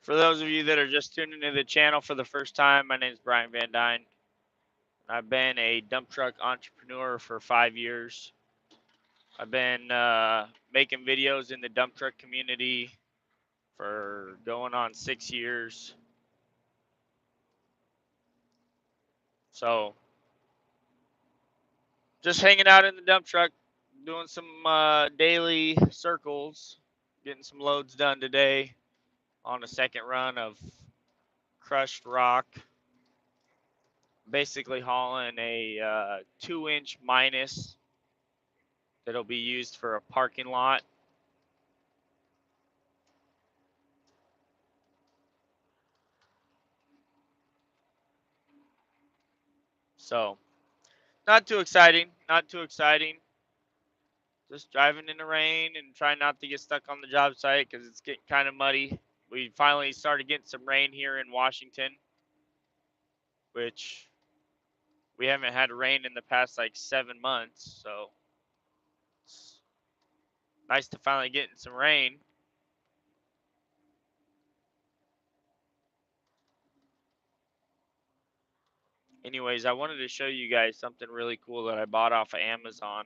For those of you that are just tuning into the channel for the first time, my name is Brian VANDUYN. I've been a dump truck entrepreneur for 5 years. I've been making videos in the dump truck community for going on 6 years. So, just hanging out in the dump truck, doing some daily circles, getting some loads done today on a second run of crushed rock. Basically hauling a 2-inch minus that'll be used for a parking lot. So, not too exciting, not too exciting. Just driving in the rain and trying not to get stuck on the job site because it's getting kind of muddy. We finally started getting some rain here in Washington, which we haven't had rain in the past like 7 months. So, it's nice to finally get some rain. Anyways, I wanted to show you guys something really cool that I bought off of Amazon.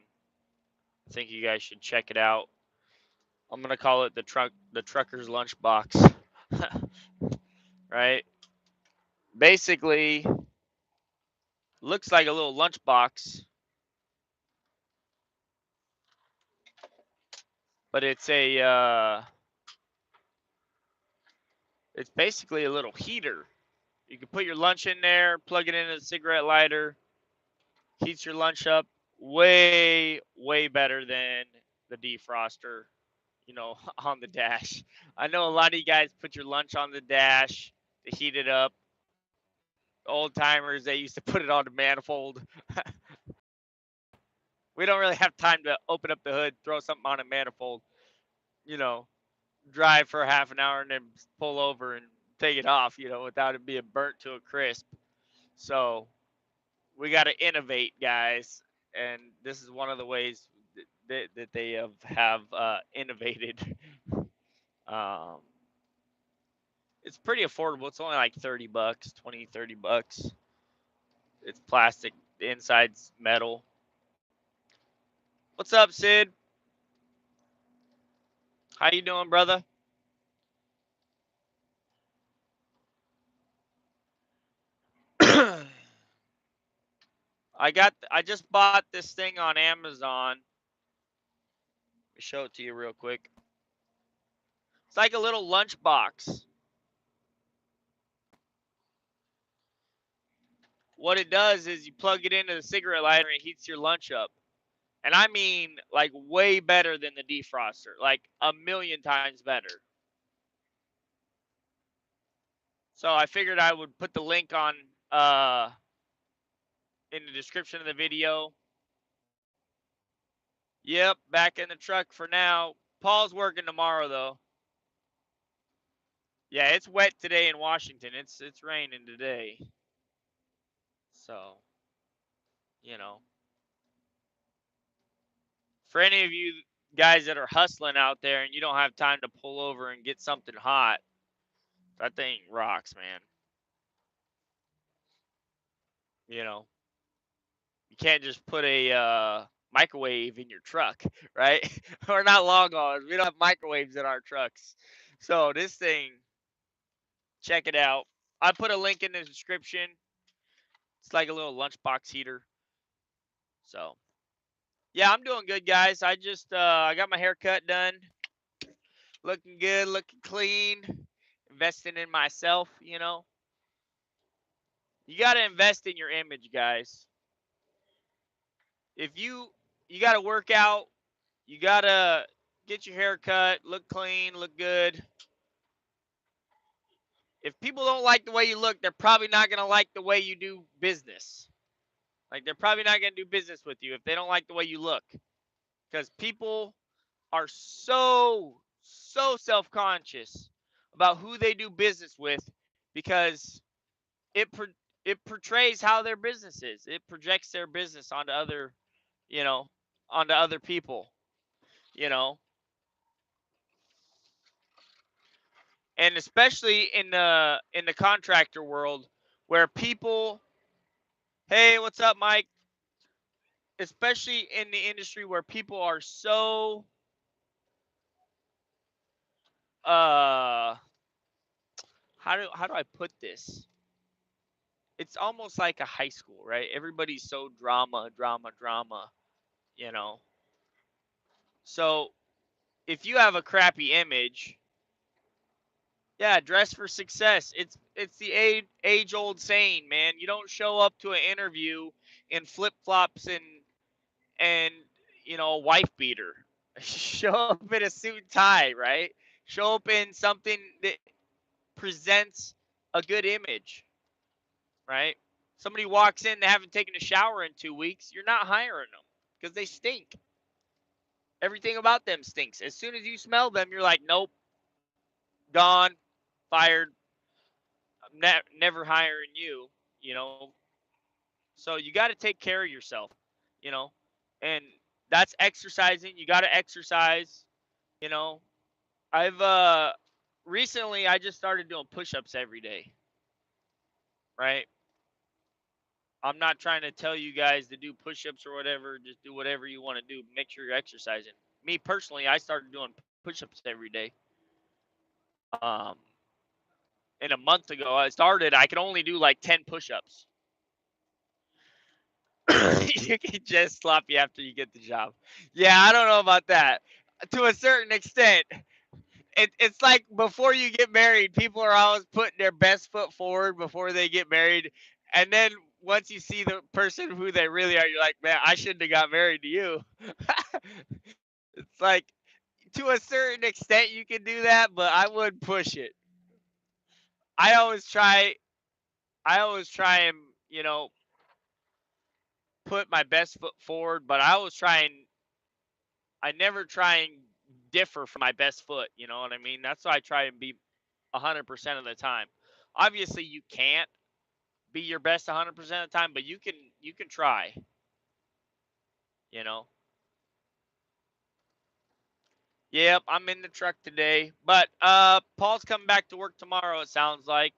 I think you guys should check it out. I'm gonna call it the trucker's lunchbox. Right? Basically, looks like a little lunchbox, but it's basically a little heater. You can put your lunch in there, plug it into a cigarette lighter, heats your lunch up. Way better than the defroster, on the dash. I know a lot of you guys put your lunch on the dash to heat it up. Old timers, they used to put it on the manifold. We don't really have time to open up the hood, throw something on a manifold, you know, drive for half an hour and then pull over and take it off, without it being burnt to a crisp. So we got to innovate, guys. And this is one of the ways that they have innovated. Um, it's pretty affordable. It's only like 30 bucks, 20, 30 bucks. It's plastic. The inside's metal. What's up, Sid? How you doing, brother? I just bought this thing on Amazon. Let me show it to you real quick. It's like a little lunch box. What it does is you plug it into the cigarette lighter and it heats your lunch up. And I mean like way better than the defroster. Like a million times better. So I figured I would put the link on in the description of the video. Yep, back in the truck for now. Paul's working tomorrow though. Yeah, it's wet today in Washington. It's raining today. So, you know, for any of you guys that are hustling out there and you don't have time to pull over and get something hot, that thing rocks, man. You know, you can't just put a microwave in your truck, right? We're not long hauls. We don't have microwaves in our trucks. So this thing, check it out. I put a link in the description. It's like a little lunchbox heater. So, yeah, I'm doing good, guys. I got my haircut done. Looking good, looking clean. Investing in myself, You got to invest in your image, guys. If you got to work out, you got to get your hair cut, look clean, look good. If people don't like the way you look, they're probably not going to like the way you do business. Like, they're probably not going to do business with you if they don't like the way you look. Because people are so self-conscious about who they do business with because it portrays how their business is. It projects their business onto other, onto other people, you know. And especially in the contractor world where people, hey, what's up, Mike? Especially in the industry where people are so uh how do I put this? It's almost like a high school, right? Everybody's so drama, drama, drama, you know. So if you have a crappy image, yeah, dress for success. It's the age old saying, man. You don't show up to an interview in flip flops and a wife beater. Show up in a suit and tie, right? Show up in something that presents a good image, right? Somebody walks in, they haven't taken a shower in 2 weeks, you're not hiring them because they stink. Everything about them stinks. As soon as you smell them, you're like, nope, gone, fired. I'm never hiring you. You know, so you got to take care of yourself. You know, and that's exercising. You got to exercise. You know, I've recently I just started doing push-ups every day. Right. I'm not trying to tell you guys to do push-ups or whatever. Just do whatever you want to do. Make sure you're exercising. Me personally, I started doing push-ups every day. Um, and a month ago I started. I could only do like 10 push-ups. You can just sloppy after you get the job. Yeah, I don't know about that. To a certain extent, it's like before you get married, people are always putting their best foot forward before they get married, and then once you see the person who they really are, you're like, man, I shouldn't have got married to you. It's like to a certain extent you can do that, but I wouldn't push it. I always try. I always try and put my best foot forward, but I always try and I never try and differ from my best foot. You know what I mean? That's why I try and be 100% of the time. Obviously, you can't be your best 100% of the time, but you can try. You know. Yep, I'm in the truck today, but Paul's coming back to work tomorrow. It sounds like,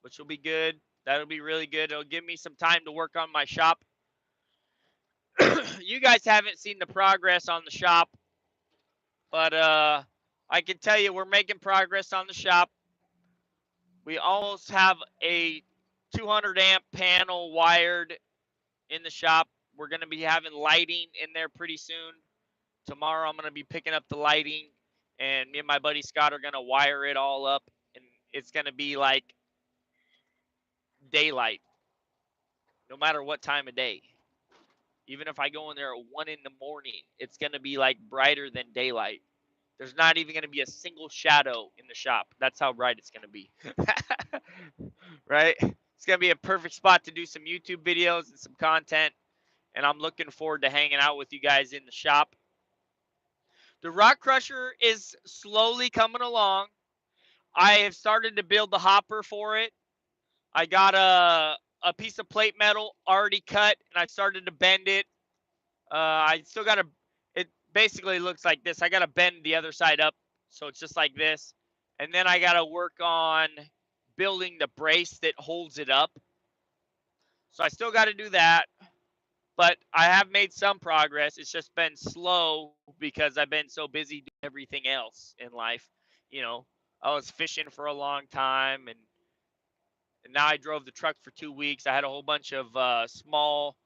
which will be good. That'll be really good. It'll give me some time to work on my shop. You guys haven't seen the progress on the shop, but I can tell you we're making progress on the shop. We almost have a 200 amp panel wired in the shop. We're going to be having lighting in there pretty soon. Tomorrow I'm going to be picking up the lighting, and me and my buddy Scott are going to wire it all up, and it's going to be like daylight no matter what time of day. Even if I go in there at 1 in the morning, it's going to be like brighter than daylight. There's not even going to be a single shadow in the shop. That's how bright it's going to be. Right? It's going to be a perfect spot to do some YouTube videos and some content. And I'm looking forward to hanging out with you guys in the shop. The rock crusher is slowly coming along. I have started to build the hopper for it. I got a piece of plate metal already cut, and I started to bend it. I still got to. It basically looks like this. I got to bend the other side up, so it's just like this, and then I got to work on building the brace that holds it up. So I still got to do that, but I have made some progress. It's just been slow because I've been so busy doing everything else in life. You know, I was fishing for a long time, and now I drove the truck for 2 weeks. I had a whole bunch of small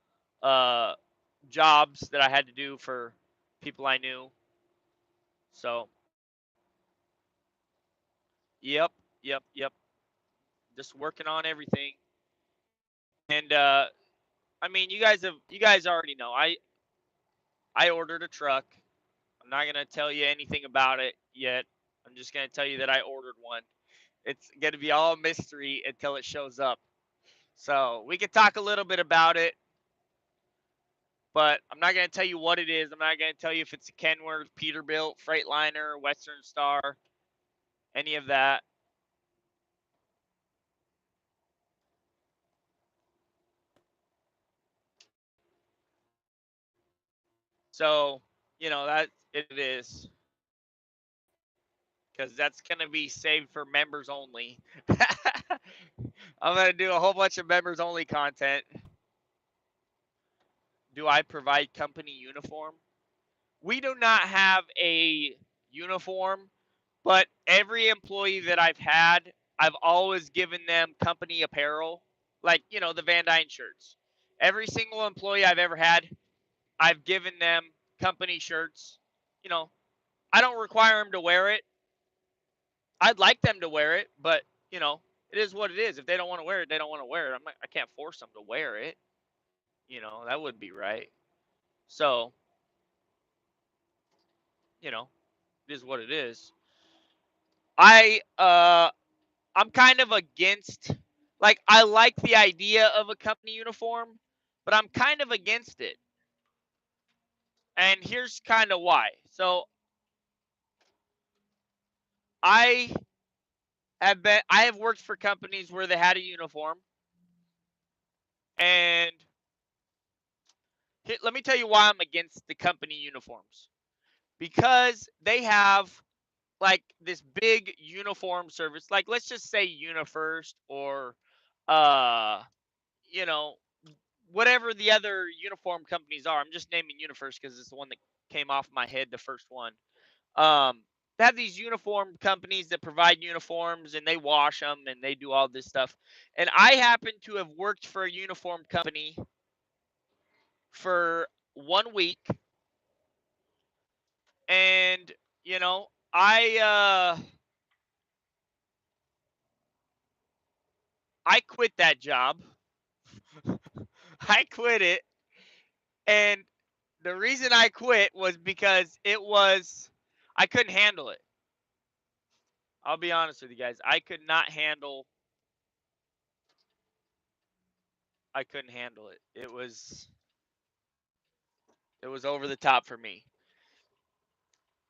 uh, jobs that I had to do for people I knew. So, yep, yep, yep. Just working on everything. And I mean, you guys already know. I ordered a truck. I'm not gonna tell you anything about it yet. I'm just gonna tell you that I ordered one. It's gonna be all mystery until it shows up. So we could talk a little bit about it, but I'm not gonna tell you what it is. I'm not gonna tell you if it's a Kenworth, Peterbilt, Freightliner, Western Star, any of that. So, that it is. because that's gonna be saved for members only. I'm gonna do a whole bunch of members only content. Do I provide company uniform? We do not have a uniform, but every employee that I've had, I've always given them company apparel, like, the VANDUYN shirts. Every single employee I've ever had, I've given them company shirts. You know, I don't require them to wear it. I'd like them to wear it, but, it is what it is. If they don't want to wear it, they don't want to wear it. I can't force them to wear it. That wouldn't be right. So, it is what it is. I'm kind of against, like, I like the idea of a company uniform, but I'm kind of against it. And here's kind of why. So I I have worked for companies where they had a uniform, and let me tell you why I'm against the company uniforms. Because they have like this big uniform service, like let's just say UniFirst or uh you know whatever the other uniform companies are. I'm just naming UniFirst because it's the one that came off my head, the first one. Um, they have these uniform companies that provide uniforms and they wash them and they do all this stuff. And I happen to have worked for a uniform company for 1 week, and I quit that job. I quit it, and the reason I quit was because I couldn't handle it. I'll be honest with you guys. I couldn't handle it. It was over the top for me.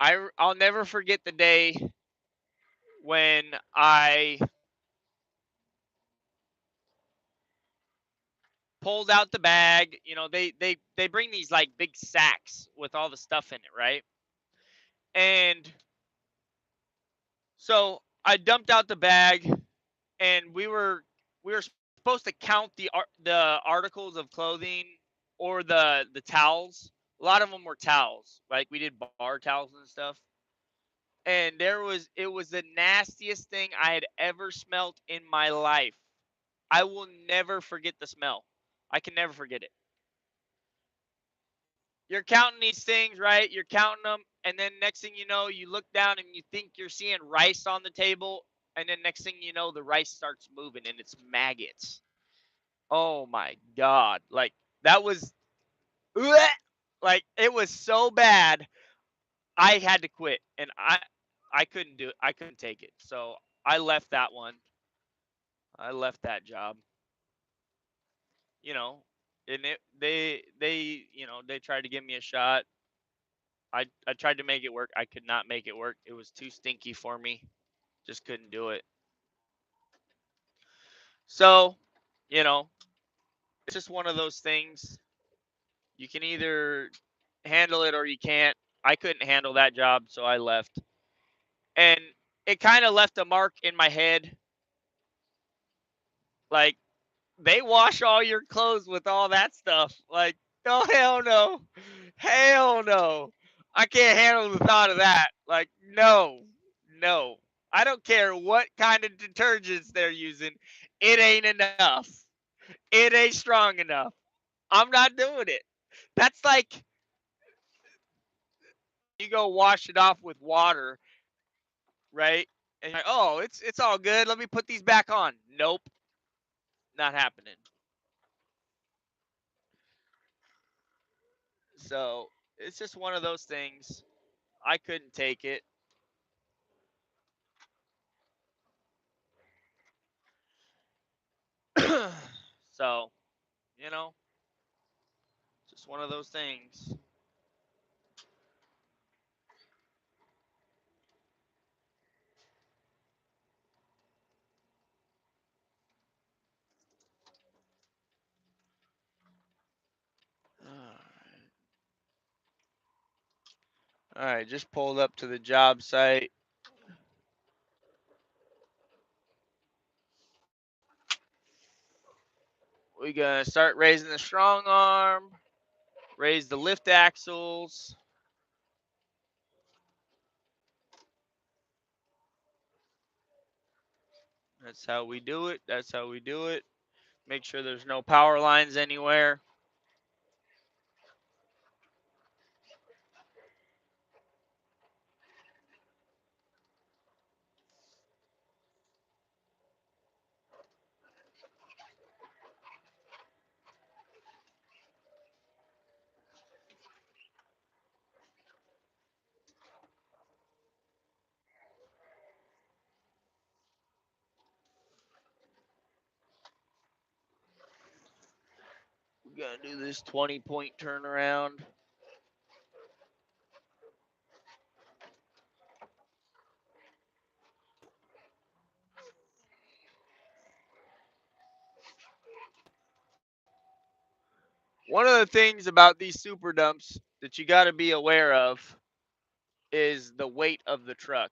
I'll never forget the day when I pulled out the bag. They bring these like big sacks with all the stuff in it, right? And so I dumped out the bag, and we were supposed to count the articles of clothing, or the towels. A lot of them were towels, like we did bar towels and stuff. And it was the nastiest thing I had ever smelt in my life. I will never forget the smell. I can never forget it. You're counting these things, right? You're counting them, and then next thing you know, you look down and you think you're seeing rice on the table, and then next thing you know, the rice starts moving and it's maggots. Oh my god! Like that was, like it was so bad. I had to quit, and I couldn't do it. I couldn't take it. So I left that one. I left that job. You know, and they tried to give me a shot. I tried to make it work. I could not make it work. It was too stinky for me. Just couldn't do it. So, you know, it's just one of those things. You can either handle it or you can't. I couldn't handle that job, so I left. And it kind of left a mark in my head. Like, they wash all your clothes with all that stuff. Like, oh, hell no. Hell no. I can't handle the thought of that. Like, no, no. I don't care what kind of detergents they're using. It ain't enough. It ain't strong enough. I'm not doing it. That's like you go wash it off with water, right? And you're like, oh, it's all good. Let me put these back on. Nope, not happening. So it's just one of those things. I couldn't take it. So, you know, just one of those things. All right, just pulled up to the job site. We're going to start raising the strong arm, raise the lift axles. That's how we do it. That's how we do it. Make sure there's no power lines anywhere. We're going to do this 20-point turnaround. One of the things about these super dumps that you got to be aware of is the weight of the truck.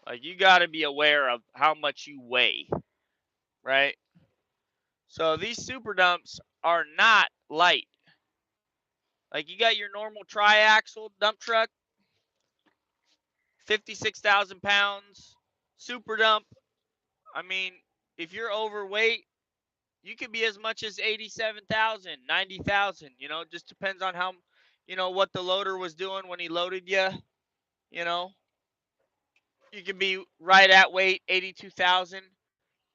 Like, you got to be aware of how much you weigh, right? So these super dumps are not light. Like, you got your normal triaxle dump truck, 56,000 pounds, super dump. I mean, if you're overweight, you could be as much as 87,000, 90,000. You know, it just depends on how, what the loader was doing when he loaded you. You know, you can be right at weight, 82,000.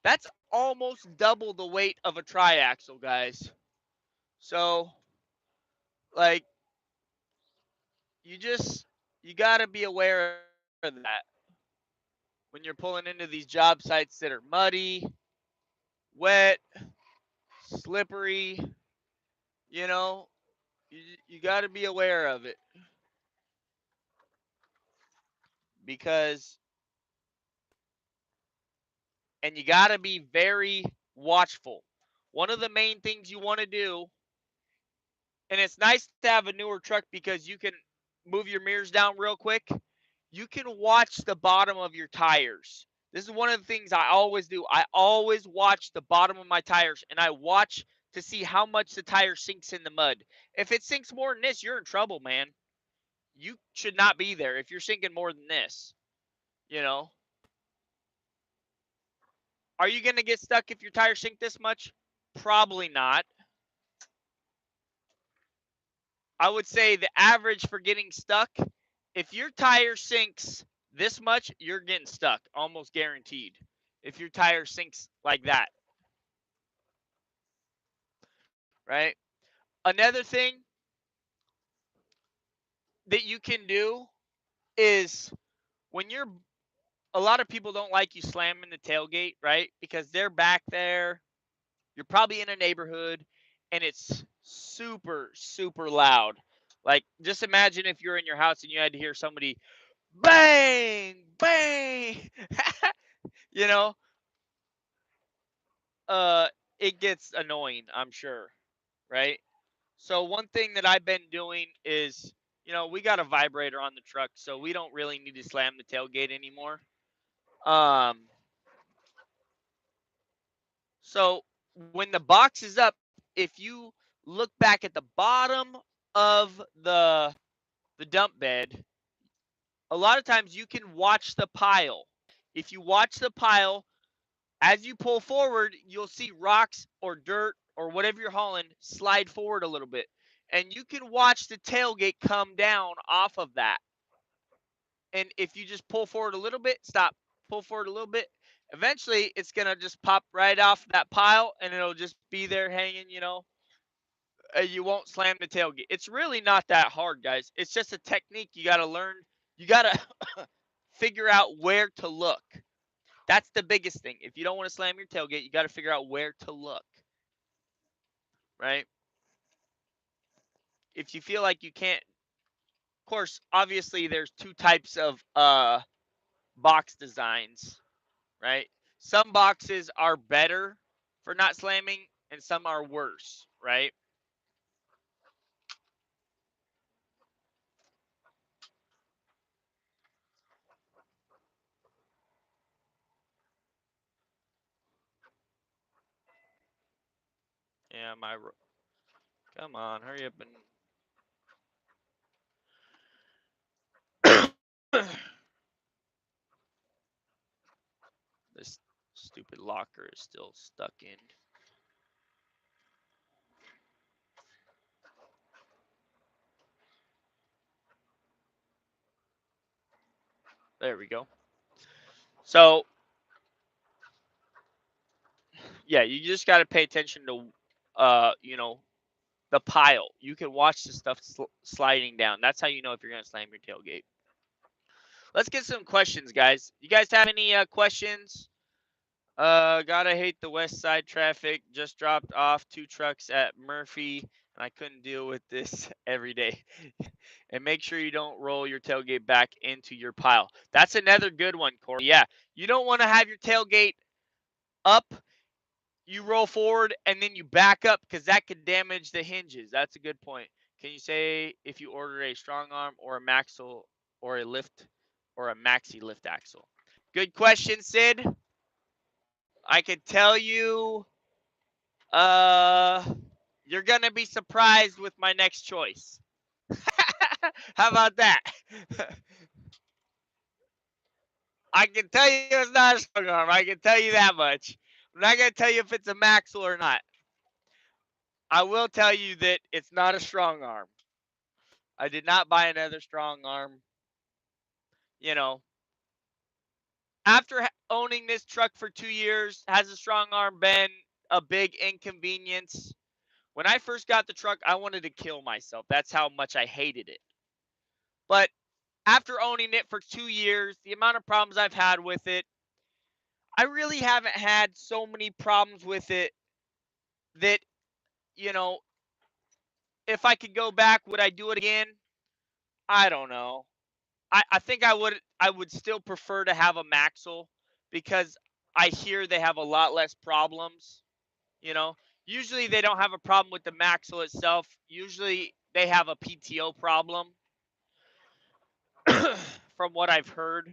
That's almost double the weight of a triaxle, guys. So, like, you got to be aware of that when you're pulling into these job sites that are muddy, wet, slippery. You know, you got to be aware of it because, and you got to be very watchful. One of the main things you want to do, and it's nice to have a newer truck because you can move your mirrors down real quick. You can watch the bottom of your tires. This is one of the things I always do. I always watch the bottom of my tires, and I watch to see how much the tire sinks in the mud. If it sinks more than this, you're in trouble, man. You should not be there if you're sinking more than this. You know, are you going to get stuck if your tires sink this much? Probably not. I would say the average for getting stuck, if your tire sinks this much, you're getting stuck, almost guaranteed. If your tire sinks like that, right? Another thing that you can do is when you're, a lot of people don't like you slamming the tailgate, right? Because they're back there. You're probably in a neighborhood and it's super, super loud. Like, just imagine if you're in your house and you had to hear somebody bang, bang, you know, uh, it gets annoying, I'm sure, right? So one thing that I've been doing is, we got a vibrator on the truck, so we don't really need to slam the tailgate anymore. Um, so when the box is up, if you look back at the bottom of the dump bed, a lot of times you can watch the pile. If you watch the pile, as you pull forward, you'll see rocks or dirt or whatever you're hauling slide forward a little bit. And you can watch the tailgate come down off of that. And if you just pull forward a little bit, stop, pull forward a little bit, eventually it's going to just pop right off that pile and it'll just be there hanging, you won't slam the tailgate. It's really not that hard, guys. It's just a technique you got to learn. You got to figure out where to look. That's the biggest thing. If you don't want to slam your tailgate, you got to figure out where to look, right? If you feel like you can't, of course, obviously there's two types of box designs, right? Some boxes are better for not slamming and some are worse, right? Yeah, come on, hurry up and this stupid locker is still stuck in. There we go. So yeah, you just got to pay attention to, the pile. You can watch the stuff sliding down. That's how you know if you're gonna slam your tailgate. Let's get some questions, guys. You guys have any questions? Gotta hate the west side traffic. Just dropped off 2 trucks at Murphy, and I couldn't deal with this every day. And make sure you don't roll your tailgate back into your pile. That's another good one, Corey. Yeah, you don't want to have your tailgate up. You roll forward and then you back up because that could damage the hinges. That's a good point. Can you say if you order a strong arm or a maxle or a lift or a maxi lift axle? Good question, Sid. I could tell you, uh, you're gonna be surprised with my next choice. How about that? I can tell you it's not a strong arm. I can tell you that much. I'm not gonna tell you if it's a maxle or not. I will tell you that it's not a strong arm. I did not buy another strong arm. You know, after owning this truck for 2 years, has a strong arm been a big inconvenience? When I first got the truck, I wanted to kill myself. That's how much I hated it. But after owning it for 2 years, the amount of problems I've had with it, I really haven't had so many problems with it that, you know, if I could go back, would I do it again? I don't know. I think I would still prefer to have a Maxell because I hear they have a lot less problems. You know, usually they don't have a problem with the Maxell itself. Usually they have a PTO problem, from what I've heard.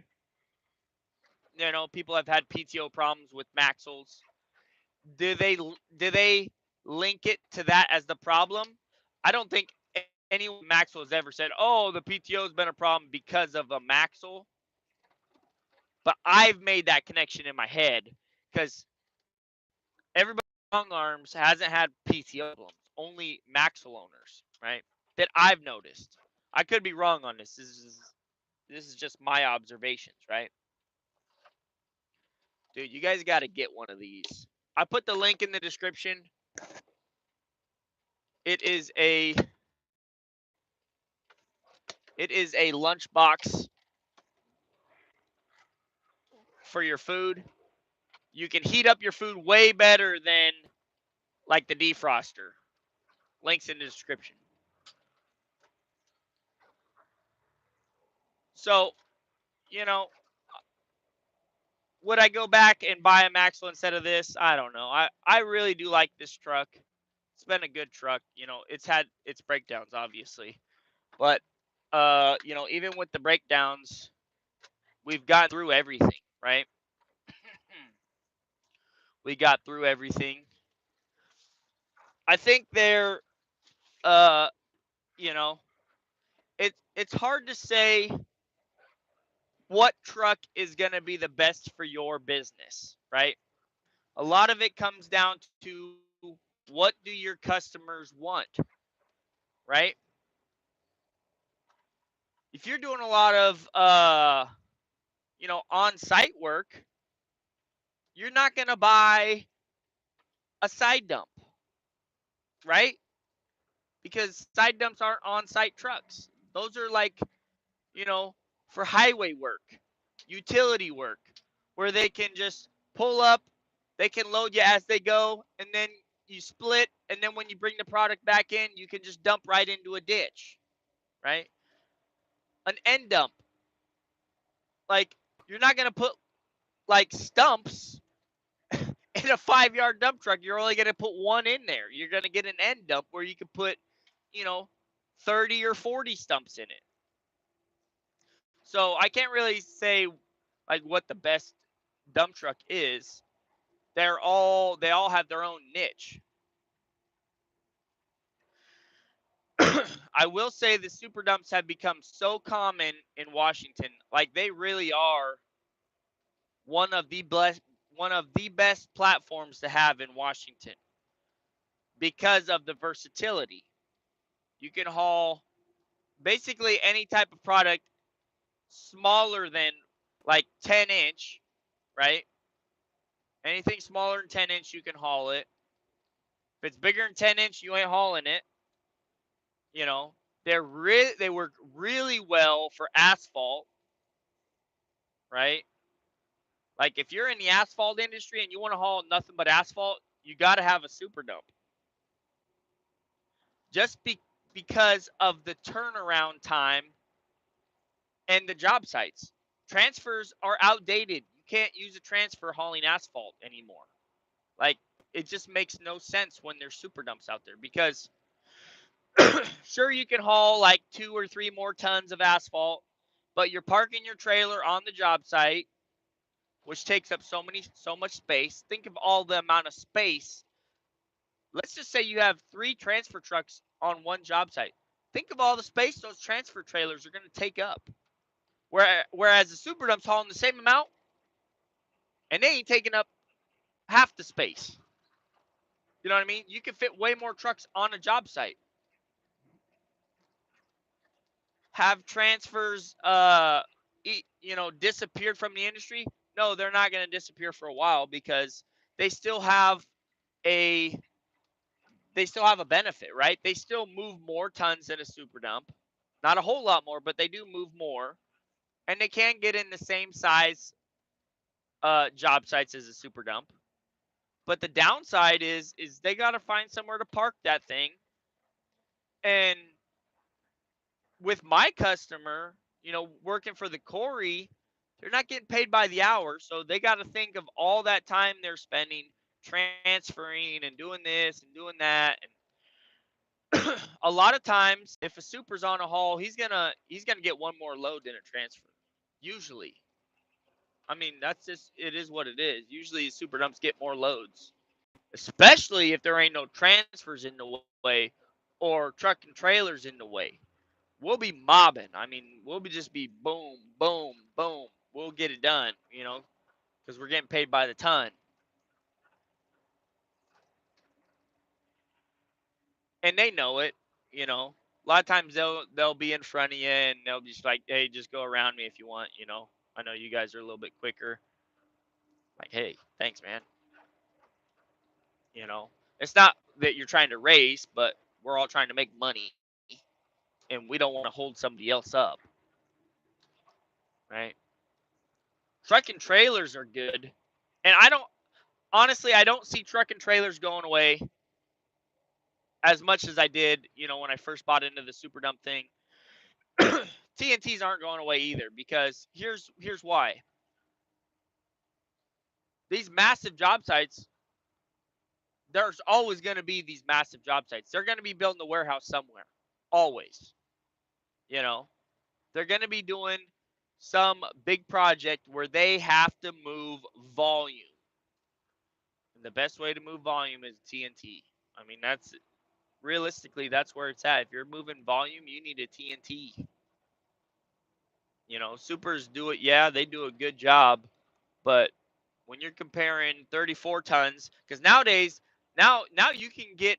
You know, people have had PTO problems with Maxells. Do they link it to that as the problem? I don't think anyone with Maxell has ever said, "Oh, the PTO has been a problem because of a Maxell." But I've made that connection in my head because everybody with strong arms hasn't had PTO problems. Only Maxell owners, right? That I've noticed. I could be wrong on this. This is just my observations, right? Dude, you guys got to get one of these. I put the link in the description. It is a lunchbox for your food. You can heat up your food way better than like the defroster. Links in the description. So, you know, would I go back and buy a Maxwell instead of this? I don't know. I really do like this truck. It's been a good truck. You know, it's had its breakdowns, obviously. But, even with the breakdowns, we've gotten through everything, right? We got through everything. I think they're, uh, you know, it's hard to say what truck is going to be the best for your business, right? A lot of it comes down to what do your customers want, right? If you're doing a lot of on-site work, you're not going to buy a side dump, right? Because side dumps aren't on-site trucks. Those are like, you know, for highway work, utility work, where they can just pull up, they can load you as they go, and then you split, and then when you bring the product back in, you can just dump right into a ditch, right? An end dump, like you're not gonna put like stumps in a 5 yard dump truck. You're only gonna put one in there. You're gonna get an end dump where you can put, you know, 30 or 40 stumps in it. So I can't really say like what the best dump truck is. They all have their own niche. I will say the super dumps have become so common in Washington. Like they really are one of the best platforms to have in Washington because of the versatility. You can haul basically any type of product smaller than like 10-inch, right? Anything smaller than 10-inch, you can haul it. If it's bigger than 10-inch, you ain't hauling it. You know, they work really well for asphalt, right? Like if you're in the asphalt industry and you want to haul nothing but asphalt, you got to have a super dump. Just because of the turnaround time and the job sites. Transfers are outdated. You can't use a transfer hauling asphalt anymore. Like it just makes no sense when there's super dumps out there because sure you can haul like 2 or 3 more tons of asphalt, but you're parking your trailer on the job site, which takes up so much space. Think of all the amount of space. Let's just say you have 3 transfer trucks on one job site. Think of all the space those transfer trailers are going to take up. Whereas the super dump's hauling the same amount, and they ain't taking up half the space. You know what I mean? You can fit way more trucks on a job site. Have transfers, disappeared from the industry? No, they're not going to disappear for a while because they still have a benefit, right? They still move more tons than a super dump. Not a whole lot more, but they do move more, and they can get in the same size job sites as a super dump. But the downside is they got to find somewhere to park that thing. And with my customer, working for the quarry, they're not getting paid by the hour, so they got to think of all that time they're spending transferring and doing this and doing that. And a lot of times, if a super's on a haul, he's gonna get one more load than a transfer. Usually, I mean that's just it is what it is. Usually, super dumps get more loads, especially if there ain't no transfers in the way or truck and trailers in the way. We'll be mobbing. I mean, just be boom, boom, boom. We'll get it done, because we're getting paid by the ton. And they know it, you know. A lot of times they'll be in front of you and they'll be just like, hey, just go around me if you want. I know you guys are a little bit quicker. Like, hey, thanks, man. You know, it's not that you're trying to race, but we're all trying to make money, and we don't want to hold somebody else up, right? Truck and trailers are good, and I don't see truck and trailers going away as much as I did, when I first bought into the super dump thing. TNTs aren't going away either because here's why. These massive job sites, there's always going to be these massive job sites. They're going to be building a warehouse somewhere. Always. You know, they're going to be doing some big project where they have to move volume. And the best way to move volume is TNT. I mean, that's realistically that's where it's at. If you're moving volume, you need a TNT. Supers do it. Yeah, they do a good job, but when you're comparing 34 tons, because nowadays, now you can get,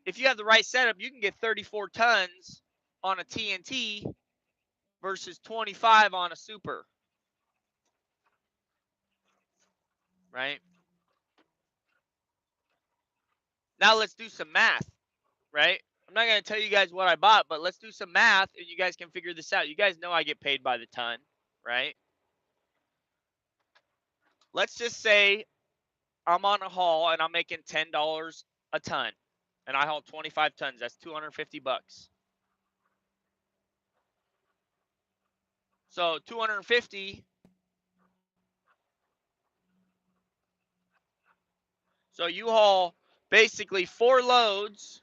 if you have the right setup, you can get 34 tons on a TNT versus 25 on a super, right? Now let's do some math, right? I'm not going to tell you guys what I bought, but let's do some math and you guys can figure this out. You guys know I get paid by the ton, right? Let's just say I'm on a haul and I'm making $10 a ton and I haul 25 tons. That's 250 bucks. So 250. So you haul basically 4 loads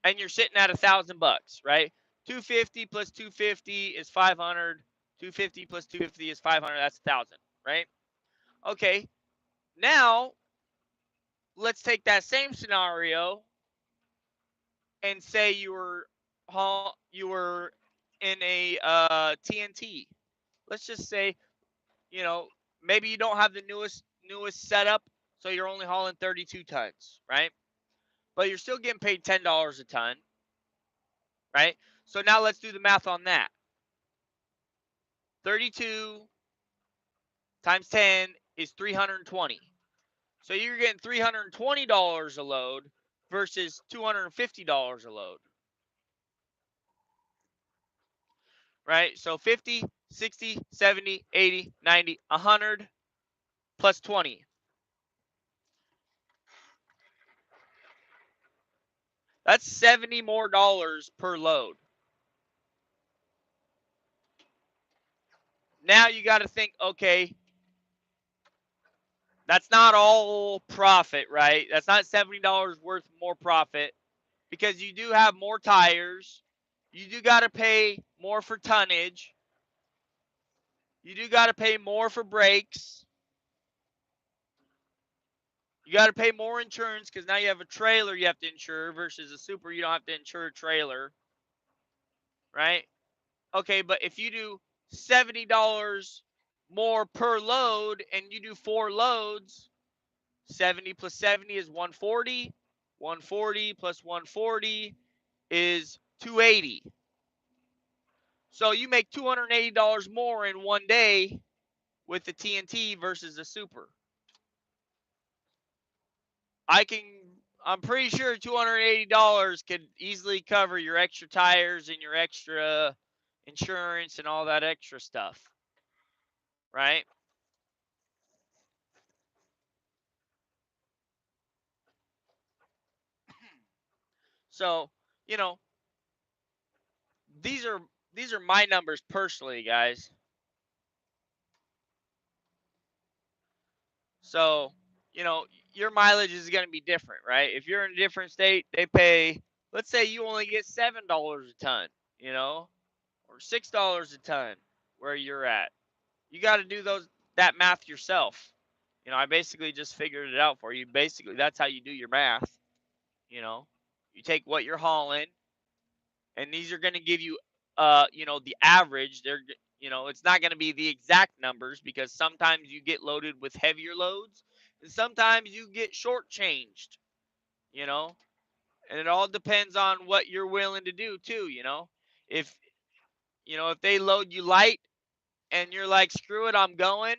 and you're sitting at $1,000, right? 250 plus 250 is 500. 250 plus 250 is 500. That's 1,000, right? Okay. Now let's take that same scenario and say you were in a TNT. Let's just say, you know, maybe you don't have the newest setup, so you're only hauling 32 tons, right? But you're still getting paid $10 a ton, right? So now let's do the math on that. 32 times 10 is 320. So you're getting $320 a load versus $250 a load, right? So 50, 60, 70, 80, 90, 100 plus 20. That's 70 more dollars per load. Now you got to think, okay, that's not all profit, right? That's not $70 worth more profit because you do have more tires. You do got to pay more for tonnage. You do got to pay more for brakes. You got to pay more insurance because now you have a trailer you have to insure versus a super you don't have to insure a trailer, right? Okay, but if you do $70 more per load and you do 4 loads, 70 plus 70 is 140. 140 plus 140 is 280. So you make $280 more in one day with the TNT versus the super. I'm pretty sure $280 could easily cover your extra tires and your extra insurance and all that extra stuff, right? So, you know, these are these are my numbers personally, guys. So, you know, your mileage is going to be different, right? If you're in a different state, they pay, let's say you only get $7 a ton, you know, or $6 a ton where you're at. You got to do that math yourself. You know, I basically just figured it out for you. Basically, that's how you do your math, you know. You take what you're hauling and these are going to give you you know, the average. They're, you know, it's not going to be the exact numbers because sometimes you get loaded with heavier loads and sometimes you get shortchanged, you know, and it all depends on what you're willing to do too, you know. If, you know, if they load you light and you're like, screw it, I'm going,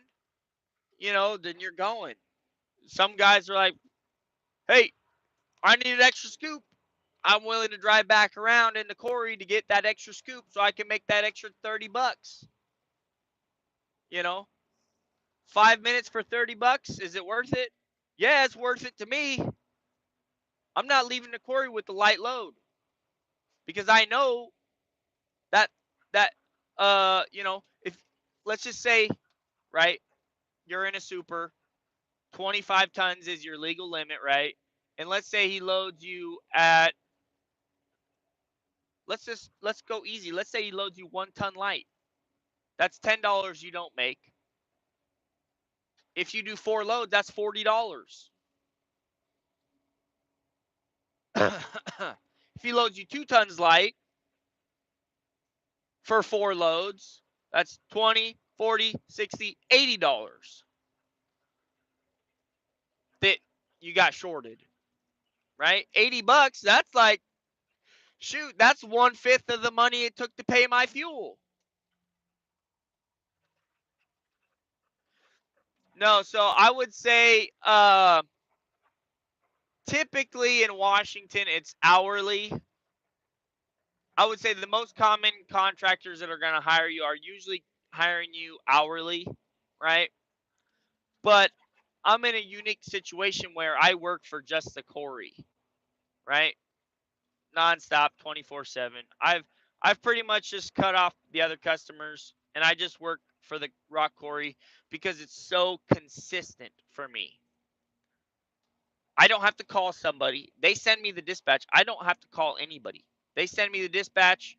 you know, then you're going. Some guys are like, hey, I need an extra scoop. I'm willing to drive back around in the quarry to get that extra scoop so I can make that extra $30. You know, 5 minutes for $30. Is it worth it? Yeah, it's worth it to me. I'm not leaving the quarry with the light load because I know that that you know, if let's just say, right, you're in a super, 25 tons is your legal limit, right? And let's say he loads you at, let's go easy. Let's say he loads you 1 ton light. That's $10 you don't make. If you do 4 loads, that's $40. If he loads you 2 tons light for 4 loads, that's 20, 40, 60, $80 that you got shorted, right? $80, that's like, shoot, that's 1/5 of the money it took to pay my fuel. No, so I would say typically in Washington it's hourly. I would say the most common contractors that are going to hire you are usually hiring you hourly, right? But I'm in a unique situation where I work for just the quarry, right? Nonstop, 24/7. I've pretty much just cut off the other customers and I just work for the rock quarry because it's so consistent for me. I don't have to call somebody. They send me the dispatch. I don't have to call anybody. They send me the dispatch.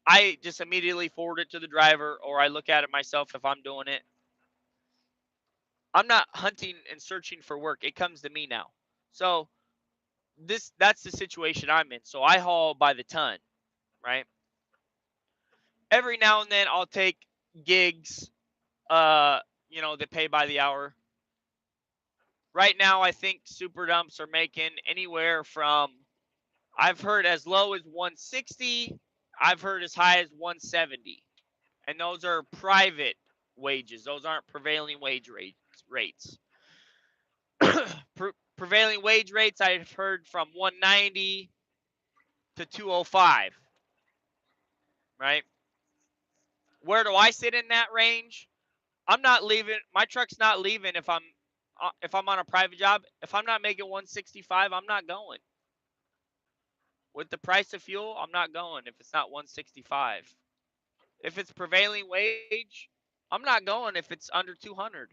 I just immediately forward it to the driver or I look at it myself if I'm doing it. I'm not hunting and searching for work. It comes to me now. So that's the situation I'm in. So I haul by the ton, right? Every now and then I'll take gigs, uh, that pay by the hour. Right now, I think super dumps are making anywhere from, I've heard as low as 160, I've heard as high as 170, and those are private wages. Those aren't prevailing wage rates. Prevailing wage rates I've heard from 190 to 205, right? Where do I sit in that range? I'm not leaving. My truck's not leaving if I'm on a private job. If I'm not making 165, I'm not going. With the price of fuel, I'm not going if it's not 165. If it's prevailing wage, I'm not going if it's under 200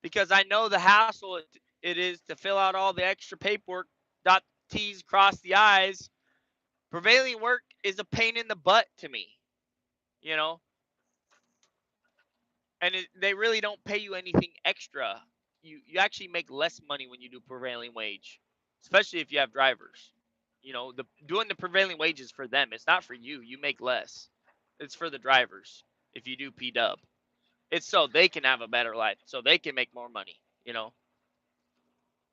because I know the hassle it is to fill out all the extra paperwork, dot T's, cross the I's. Prevailing work is a pain in the butt to me, you know, and they really don't pay you anything extra. You actually make less money when you do prevailing wage, especially if you have drivers. The doing the prevailing wages for them. It's not for you. You make less. It's for the drivers. If you do P Dub, it's so they can have a better life, so they can make more money.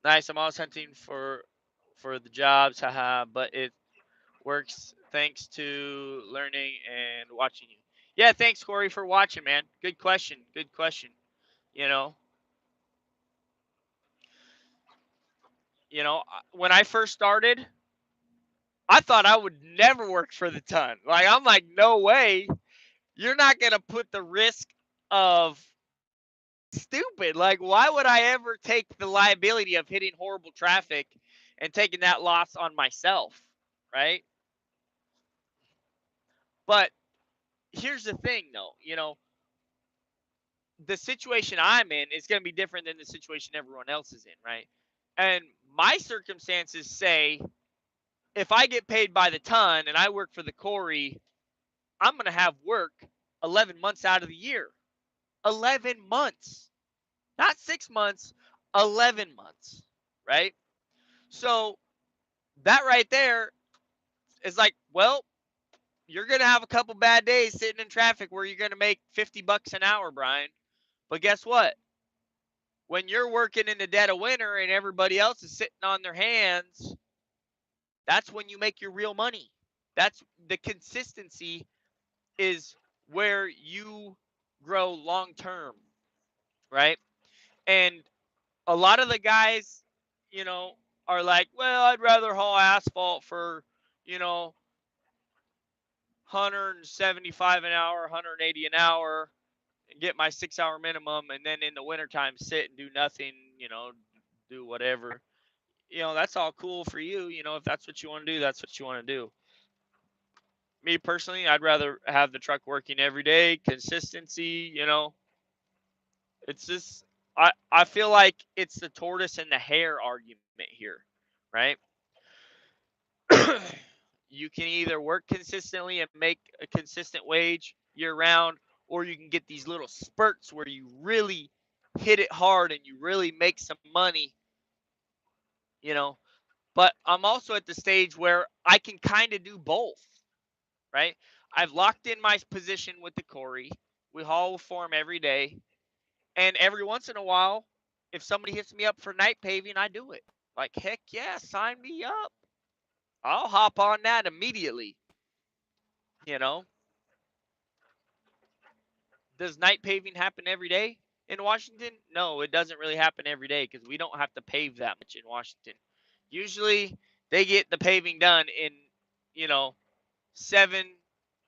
Nice. I'm always hunting for the jobs, haha. But it works thanks to learning and watching you. Yeah, thanks Corey for watching, man. Good question. Good question. You know, when I first started, I thought I would never work for the ton. Like I'm like, no way. You're not gonna put the risk of stupid. Like, why would I ever take the liability of hitting horrible traffic and taking that loss on myself, right? But here's the thing, though. The situation I'm in is going to be different than the situation everyone else is in, right? And my circumstances say if I get paid by the ton and I work for the Corey, I'm going to have work 11 months out of the year. 11 months. Not 6 months, 11 months, right? So that right there is like, well, you're going to have a couple bad days sitting in traffic where you're going to make 50 bucks an hour, Brian. But guess what? When you're working in the dead of winter and everybody else is sitting on their hands, that's when you make your real money. That's the consistency is where you grow long term, right? And a lot of the guys, you know, are like, well, I'd rather haul asphalt for, you know, 175 an hour, 180 an hour, and get my 6 hour minimum, and then in the wintertime sit and do nothing, do whatever. That's all cool for you. If that's what you want to do, that's what you want to do. Me personally, I'd rather have the truck working every day, consistency. It's just I feel like it's the tortoise and the hare argument here, right? You can either work consistently and make a consistent wage year round, or you can get these little spurts where you really hit it hard and you really make some money, you know. But I'm also at the stage where I can kind of do both, right? I've locked in my position with the Corey. We haul for him every day. And every once in a while, if somebody hits me up for night paving, I do it. Like, heck yeah, sign me up. I'll hop on that immediately, you know. Does night paving happen every day in Washington? No, it doesn't really happen every day because we don't have to pave that much in Washington. Usually they get the paving done in, you know,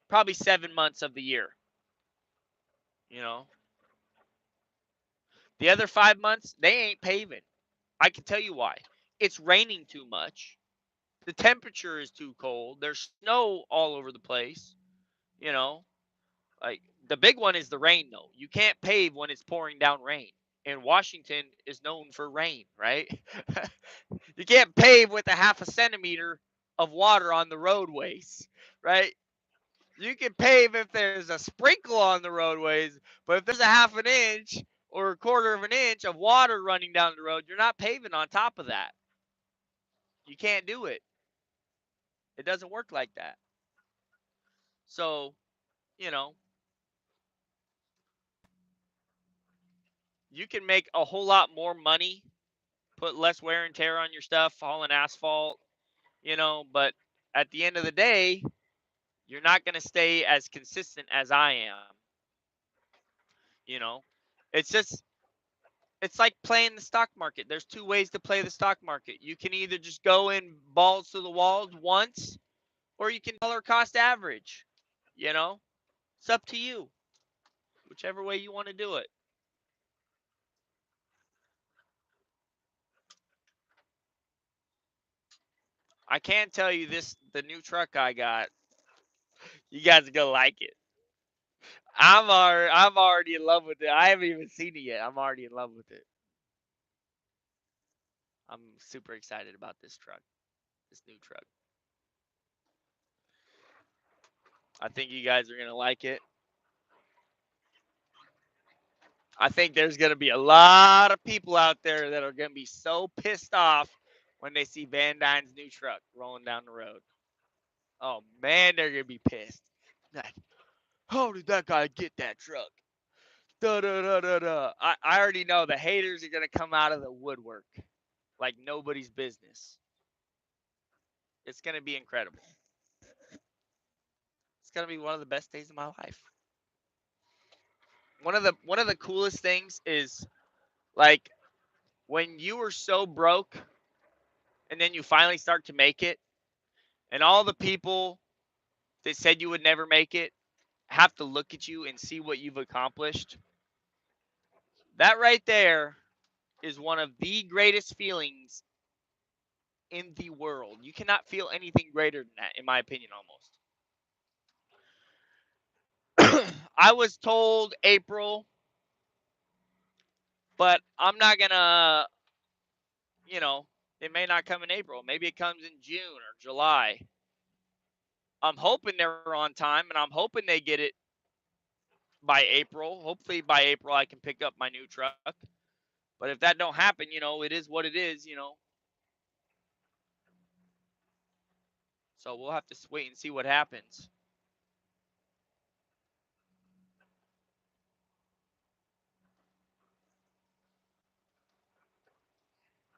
probably 7 months of the year. You know, the other 5 months, they ain't paving. I can tell you why. It's raining too much. The temperature is too cold. There's snow all over the place. You know, like the big one is the rain, though. You can't pave when it's pouring down rain. And Washington is known for rain, right? You can't pave with a half a centimeter of water on the roadways, right? You can pave if there's a sprinkle on the roadways, but if there's a half an inch or a quarter of an inch of water running down the road, you're not paving on top of that. You can't do it. It doesn't work like that. So, you know, you can make a whole lot more money, put less wear and tear on your stuff, hauling asphalt, but at the end of the day, you're not going to stay as consistent as I am. You know, it's just, it's like playing the stock market. There's two ways to play the stock market. You can either just go in balls to the walls once, or you can dollar cost average. You know, it's up to you, whichever way you want to do it. I can tell you this: the new truck I got, you guys are gonna like it. I'm already in love with it. I haven't even seen it yet. I'm already in love with it. I'm super excited about this truck, this new truck. I think you guys are gonna like it. I think there's gonna be a lot of people out there that are gonna be so pissed off when they see VANDUYN's new truck rolling down the road. Oh man, they're gonna be pissed. Like, how did that guy get that truck? Da da da da da. I already know the haters are gonna come out of the woodwork like nobody's business. It's gonna be incredible. It's gonna be one of the best days of my life. One of the coolest things is like when you were so broke and then you finally start to make it, and all the people that said you would never make it have to look at you and see what you've accomplished. That right there is one of the greatest feelings in the world. You cannot feel anything greater than that, in my opinion, almost. I was told April, but I'm not gonna, you know, it may not come in April. Maybe it comes in June or July. I'm hoping they're on time, and I'm hoping they get it by April. Hopefully by April I can pick up my new truck. But if that don't happen, it is what it is. So we'll have to wait and see what happens.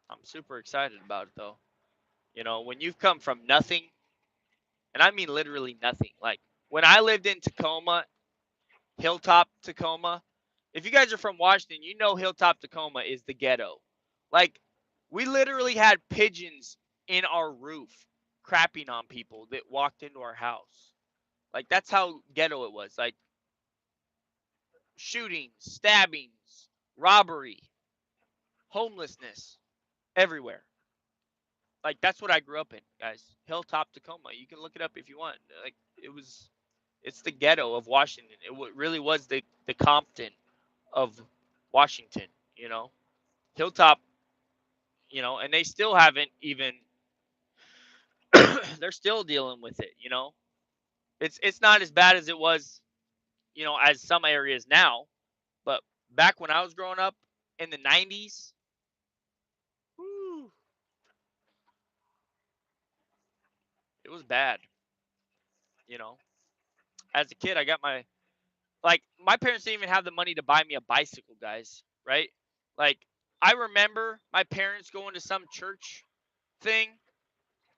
I'm super excited about it though. When you've come from nothing, and I mean literally nothing. Like when I lived in Tacoma, Hilltop, Tacoma. If you guys are from Washington, you know Hilltop, Tacoma is the ghetto. Like we literally had pigeons in our roof crapping on people that walked into our house. Like that's how ghetto it was. Like shootings, stabbings, robbery, homelessness everywhere. Like that's what I grew up in, guys. Hilltop, Tacoma. You can look it up if you want. Like it was, it's the ghetto of Washington. It really was the Compton of Washington. You know, Hilltop. And they still haven't even. They're still dealing with it. It's not as bad as it was. As some areas now, but back when I was growing up in the '90s, whew, it was bad. You know, as a kid, I got my parents didn't even have the money to buy me a bicycle, guys. Right? Like I remember my parents going to some church thing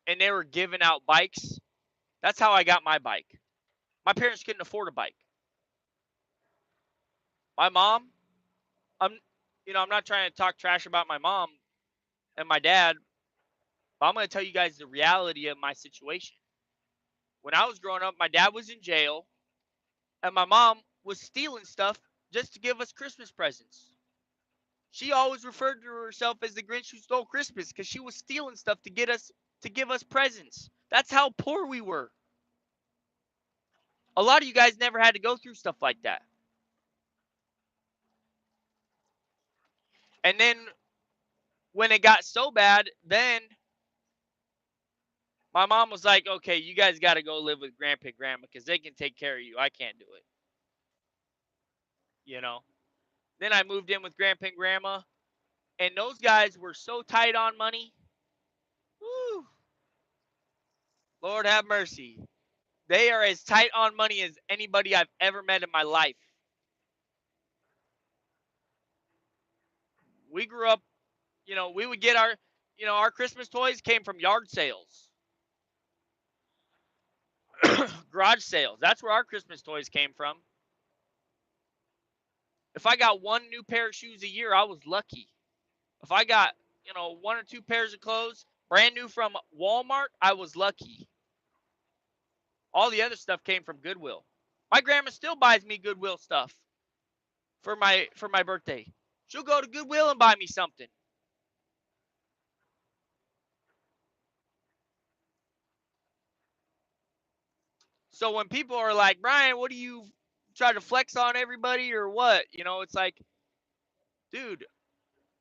and they were giving out bikes. That's how I got my bike. My parents couldn't afford a bike. My mom, I'm I'm not trying to talk trash about my mom and my dad, but I'm going to tell you guys the reality of my situation. When I was growing up, my dad was in jail and my mom was stealing stuff just to give us Christmas presents. She always referred to herself as the Grinch who stole Christmas because she was stealing stuff to give us presents. That's how poor we were. A lot of you guys never had to go through stuff like that. And then when it got so bad, then my mom was like, "Okay, you guys got to go live with grandpa and grandma because they can take care of you. I can't do it." You know. Then I moved in with grandpa and grandma, and those guys were so tight on money. Woo, Lord have mercy. They are as tight on money as anybody I've ever met in my life. We grew up, we would get our Christmas toys came from yard sales, garage sales. That's where our Christmas toys came from. If I got one new pair of shoes a year, I was lucky. If I got, one or two pairs of clothes brand new from Walmart, I was lucky. All the other stuff came from Goodwill. My grandma still buys me Goodwill stuff for my birthday. She'll go to Goodwill and buy me something. So when people are like, Brian, what do you try to flex on everybody or what? It's like, dude,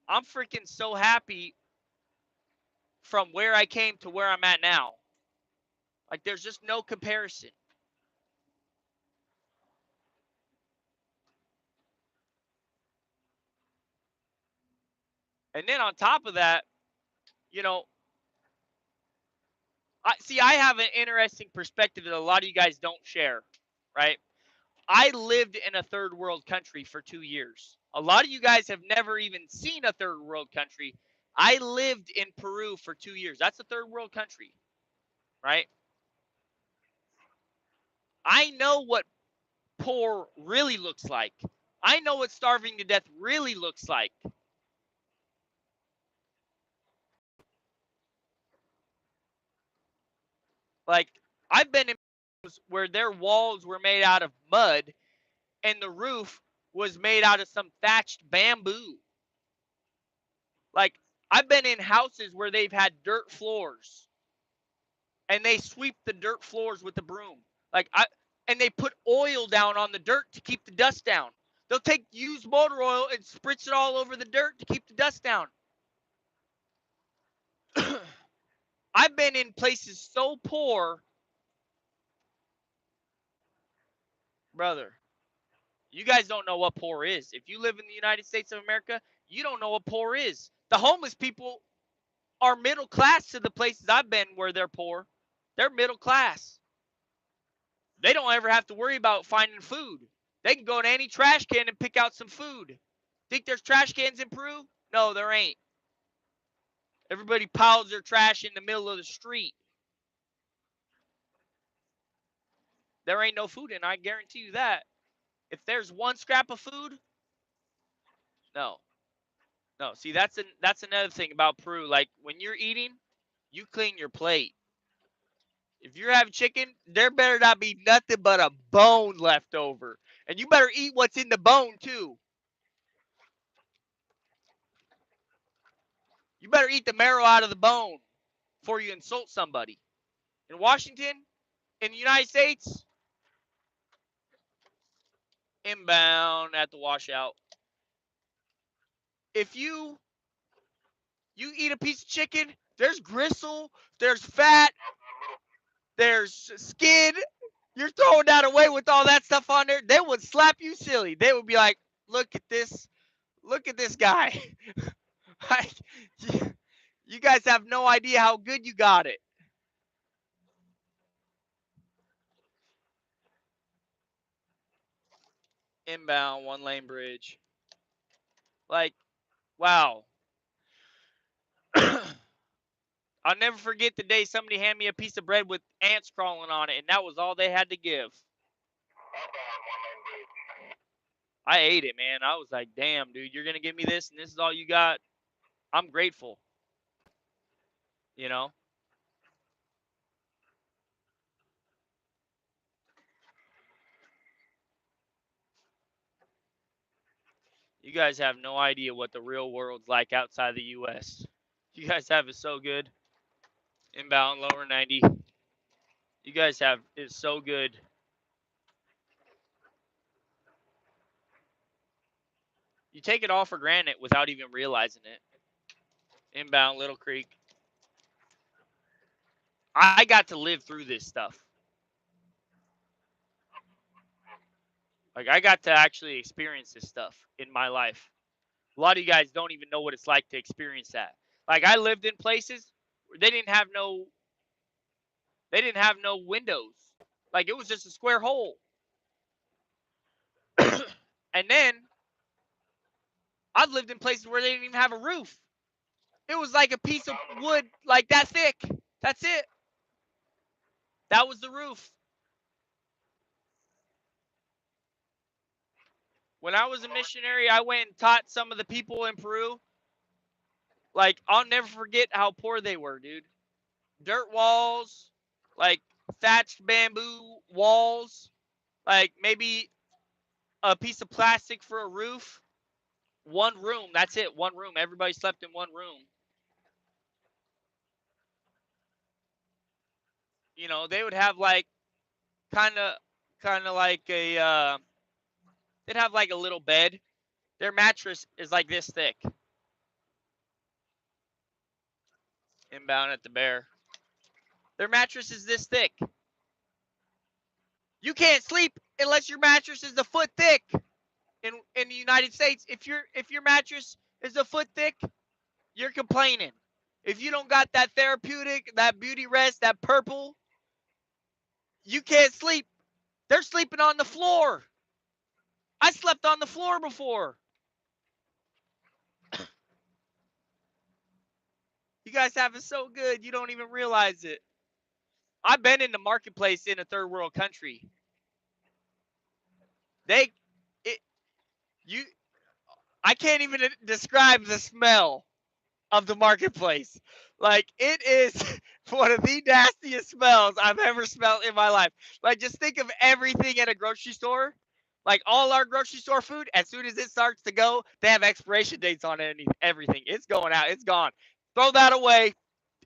I'm freaking so happy from where I came to where I'm at now. Like, there's just no comparison. And then on top of that, you know, I have an interesting perspective that a lot of you guys don't share, right? I lived in a third world country for 2 years. A lot of you guys have never even seen a third world country. I lived in Peru for 2 years. That's a third world country, right? I know what poor really looks like. I know what starving to death really looks like. Like, I've been in where their walls were made out of mud and the roof was made out of some thatched bamboo. Like, I've been in houses where they've had dirt floors and they sweep the dirt floors with a broom. And they put oil down on the dirt to keep the dust down. They'll take used motor oil and spritz it all over the dirt to keep the dust down. I've been in places so poor, brother. You guys don't know what poor is. If you live in the United States of America, you don't know what poor is. The homeless people are middle class to the places I've been where they're poor. They're middle class. They don't ever have to worry about finding food. They can go to any trash can and pick out some food. Think there's trash cans in Peru? No, there ain't. Everybody piles their trash in the middle of the street. There ain't no food in, I guarantee you that. If there's one scrap of food, no. No. See, that's another thing about Peru. Like, when you're eating, you clean your plate. If you're having chicken, there better not be nothing but a bone left over. And you better eat what's in the bone too. You better eat the marrow out of the bone before you insult somebody. In Washington, in the United States, inbound at the washout. If you eat a piece of chicken, there's gristle, there's fat, there's skin. You're throwing that away with all that stuff on there. They would slap you silly. They would be like, "Look at this. Look at this guy." Like, you guys have no idea how good you got it. Inbound, one lane bridge. Like, wow. I'll never forget the day somebody handed me a piece of bread with ants crawling on it, and that was all they had to give. I ate it, man. I was like, damn, dude, you're going to give me this, and this is all you got? I'm grateful, you know? You guys have no idea what the real world's like outside the U.S. You guys have it so good. Inbound, lower 90. You guys have it so good. You take it all for granted without even realizing it. Inbound, Little Creek. I got to live through this stuff. Like, I got to actually experience this stuff in my life. A lot of you guys don't even know what it's like to experience that. Like, I lived in places where they didn't have no They didn't have no windows. Like, it was just a square hole. And then I've lived in places where they didn't even have a roof. It was like a piece of wood like that thick. That's it. That was the roof. When I was a missionary, I went and taught some of the people in Peru. Like, I'll never forget how poor they were, dude. Dirt walls, like thatched bamboo walls, like maybe a piece of plastic for a roof. One room, that's it. One room. Everybody slept in one room. You know, they would have like kind of like a they'd have like a little bed. Their mattress is like this thick. Inbound at the bear. Their mattress is this thick. You can't sleep unless your mattress is a foot thick. In the United States, if your mattress is a foot thick, you're complaining. If you don't got that therapeutic, that beauty rest, that purple, you can't sleep. They're sleeping on the floor. I slept on the floor before. You guys have it so good, you don't even realize it. I've been in the marketplace in a third world country. They, it, you, I can't even describe the smell of the marketplace. Like, it is one of the nastiest smells I've ever smelled in my life. Like, just think of everything at a grocery store. Like, all our grocery store food, as soon as it starts to go, they have expiration dates on it and everything. It's going out. It's gone. Throw that away.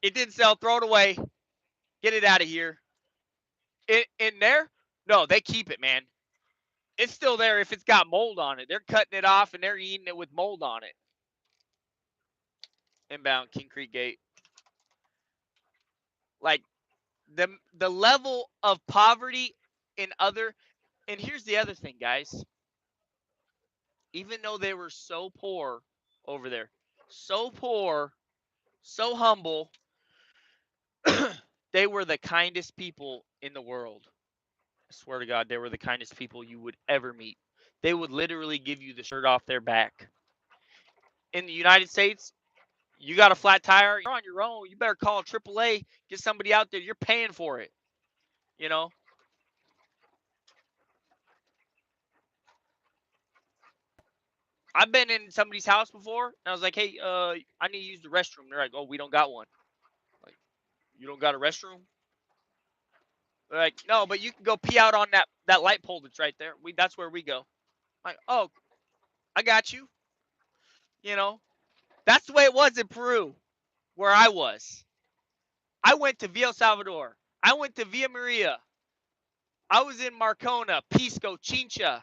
It didn't sell. Throw it away. Get it out of here. In there? No, they keep it, man. It's still there if it's got mold on it. They're cutting it off and they're eating it with mold on it. Inbound King Creek Gate. Like, the level of poverty in other, and here's the other thing, guys. Even though they were so poor over there, so poor, so humble, they were the kindest people in the world. I swear to God, they were the kindest people you would ever meet. They would literally give you the shirt off their back. In the United States, you got a flat tire, you're on your own. You better call AAA, get somebody out there. You're paying for it. You know, I've been in somebody's house before, and I was like, "Hey, I need to use the restroom." They're like, "Oh, we don't got one." Like, you don't got a restroom? They're like, "No, but you can go pee out on that light pole that's right there. That's where we go." I'm like, "Oh, I got you." You know, that's the way it was in Peru, where I was. I went to Villa Salvador. I went to Villa Maria. I was in Marcona, Pisco, Chincha.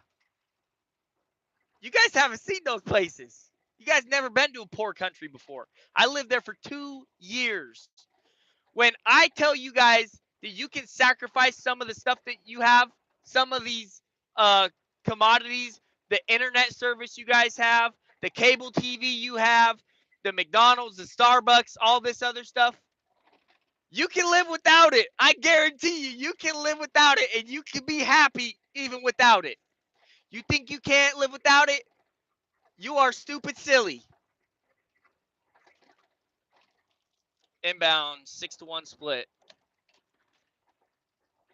You guys haven't seen those places. You guys never been to a poor country before. I lived there for 2 years. When I tell you guys that you can sacrifice some of the stuff that you have, some of these uh, commodities, the internet service you guys have, the cable TV you have, the McDonald's, the Starbucks, all this other stuff, you can live without it. I guarantee you, you can live without it and you can be happy even without it. You think you can't live without it? You are stupid silly. Inbound 6-1 split.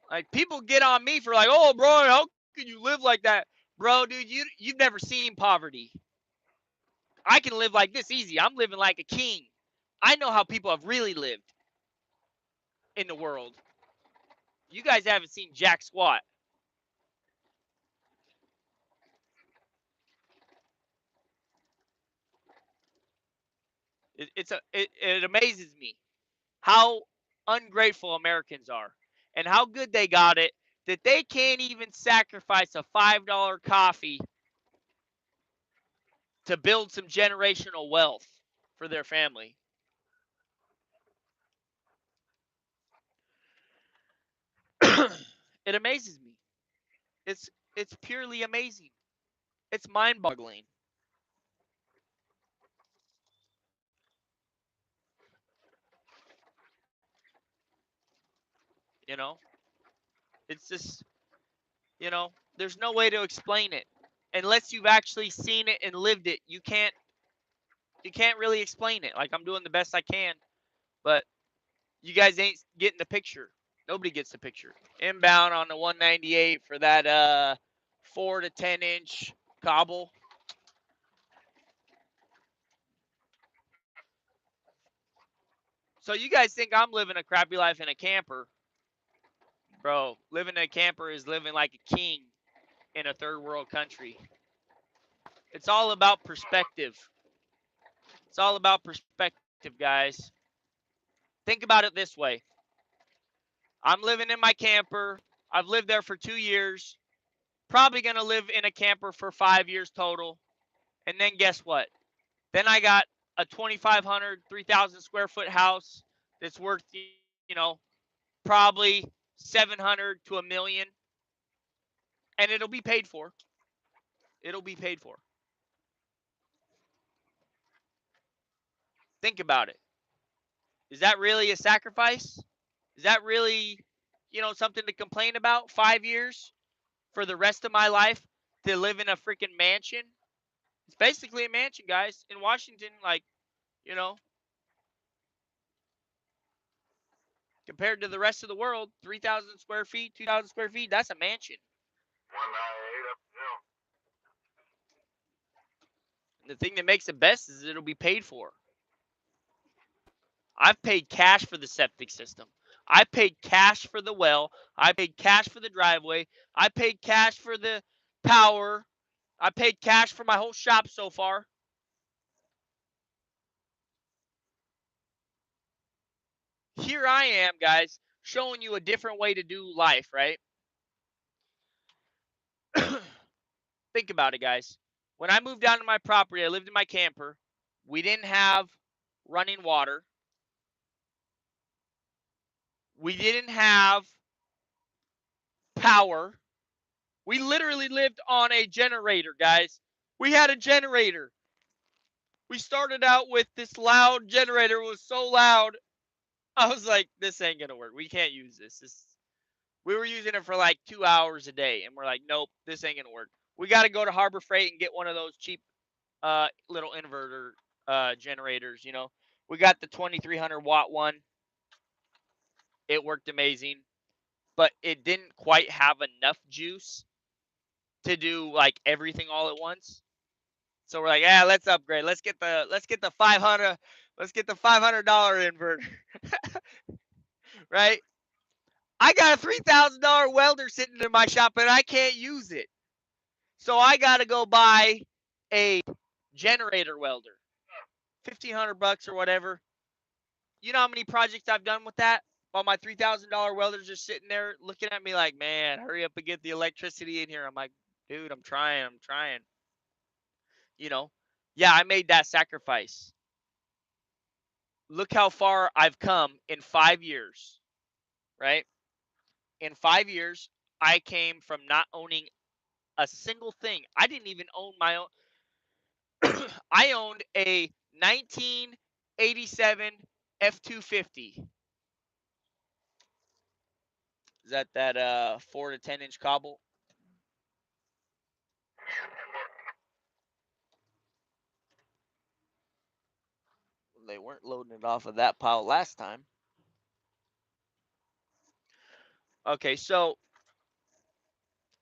Like, people get on me for like, "Oh, bro, how can you live like that?" Bro, dude, you've never seen poverty. I can live like this easy. I'm living like a king. I know how people have really lived in the world. You guys haven't seen jack squat. It amazes me how ungrateful Americans are and how good they got it that they can't even sacrifice a $5 coffee to build some generational wealth for their family. It amazes me. It's purely amazing. It's mind-boggling. You know, it's just, there's no way to explain it unless you've actually seen it and lived it. You can't really explain it. Like, I'm doing the best I can, but you guys ain't getting the picture. Nobody gets the picture. Inbound on the 198 for that 4 to 10 inch cobble. So you guys think I'm living a crappy life in a camper. Bro, living in a camper is living like a king in a third world country. It's all about perspective. It's all about perspective, guys. Think about it this way. I'm living in my camper. I've lived there for 2 years. Probably going to live in a camper for 5 years total. And then guess what? Then I got a 2,500, 3,000 square foot house that's worth, probably 700 to a million. And it'll be paid for. It'll be paid for. Think about it. Is that really a sacrifice? Is that really, something to complain about? 5 years for the rest of my life to live in a freaking mansion? It's basically a mansion, guys. In Washington, like, you know, compared to the rest of the world, 3,000 square feet, 2,000 square feet, that's a mansion. And the thing that makes it best is it'll be paid for. I've paid cash for the septic system. I paid cash for the well. I paid cash for the driveway. I paid cash for the power. I paid cash for my whole shop so far. Here I am, guys, showing you a different way to do life, right? Think about it, guys. When I moved down to my property, I lived in my camper. We didn't have running water. We didn't have power. We literally lived on a generator, guys. We had a generator. We started out with this loud generator. It was so loud. I was like, this ain't going to work. We can't use this. We were using it for like 2 hours a day. And we're like, nope, this ain't going to work. We got to go to Harbor Freight and get one of those cheap little inverter generators. We got the 2,300 watt one. It worked amazing, but it didn't quite have enough juice to do like everything all at once. So we're like, yeah, let's upgrade. Let's get the 500. Let's get the $500 inverter, right? I got a $3,000 welder sitting in my shop and I can't use it. So I got to go buy a generator welder. $1,500 or whatever. You know how many projects I've done with that? While my $3,000 welder's just sitting there looking at me like, man, hurry up and get the electricity in here. I'm like, dude, I'm trying. You know, yeah, I made that sacrifice. Look how far I've come in 5 years, right? In 5 years, I came from not owning a single thing. I didn't even own my own. I owned a 1987 F-250. Is that 4 to 10 inch cobble? They weren't loading it off of that pile last time. Okay, so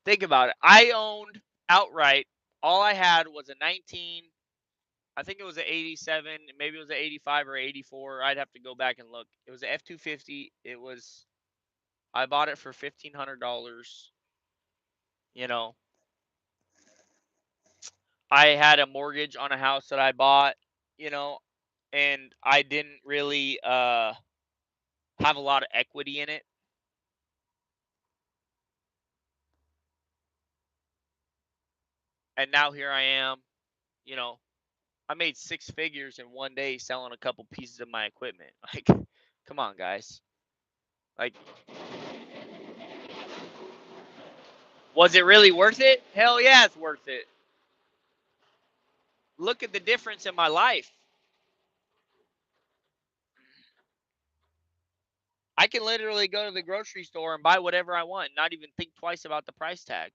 think about it. I owned outright. All I had was a 19. I think it was an 87. Maybe it was an 85 or 84. I'd have to go back and look. It was an F-250. It was. I bought it for $1,500. You know, I had a mortgage on a house that I bought. You know, and I didn't really have a lot of equity in it. And now here I am. You know, I made 6 figures in one day selling a couple pieces of my equipment. Like, come on, guys. Like, was it really worth it? Hell yeah, it's worth it. Look at the difference in my life. I can literally go to the grocery store and buy whatever I want, and not even think twice about the price tag.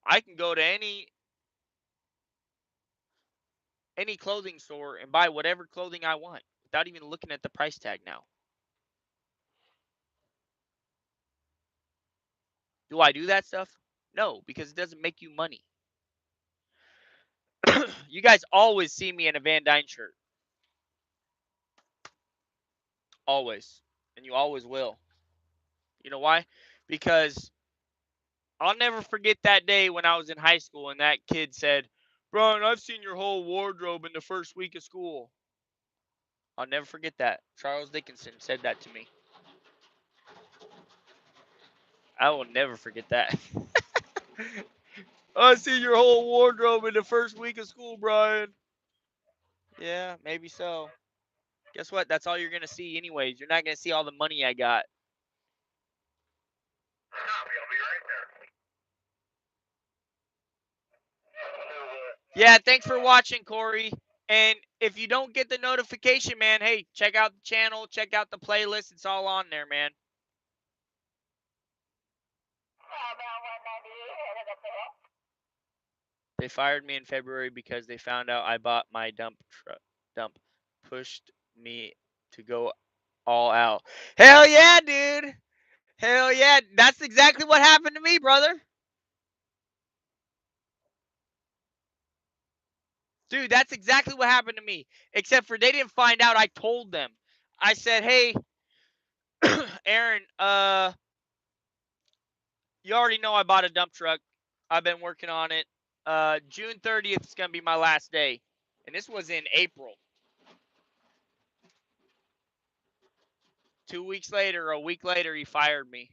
I can go to any clothing store and buy whatever clothing I want without even looking at the price tag now. Do I do that stuff? No, because it doesn't make you money. You guys always see me in a Van Dyne shirt. Always. And you always will. You know why? Because I'll never forget that day when I was in high school and that kid said, Brian, I've seen your whole wardrobe in the first week of school. I'll never forget that. Charles Dickinson said that to me. I will never forget that. I see your whole wardrobe in the first week of school, Brian. Yeah, maybe so. Guess what? That's all you're going to see anyways. You're not going to see all the money I got. Yeah, thanks for watching, Corey. And if you don't get the notification, man, hey, check out the channel, check out the playlist. It's all on there, man. They fired me in February because they found out I bought my dump. Pushed me to go all out. Hell yeah, dude. Hell yeah. That's exactly what happened to me, brother. Dude, that's exactly what happened to me. Except for they didn't find out I told them. I said, hey, Aaron, you already know I bought a dump truck. I've been working on it. June 30th is going to be my last day. And this was in April. 2 weeks later, a week later, he fired me.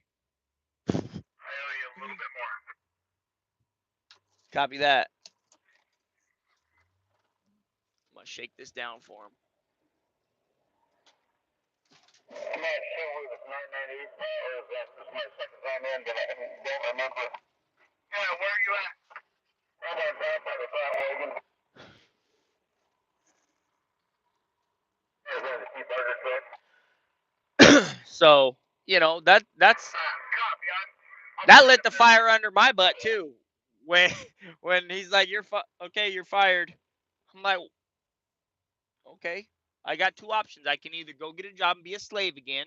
Copy that. I'm going to shake this down for him. I'm not sure where the 998 is. This is my second time in, but I don't remember. Yeah, where are you at? I'm on top of the flat wagon. So, you know, that's that lit the fire under my butt too. When when he's like, "You're okay, you're fired." I'm like, "Okay, I got two options. I can either go get a job and be a slave again,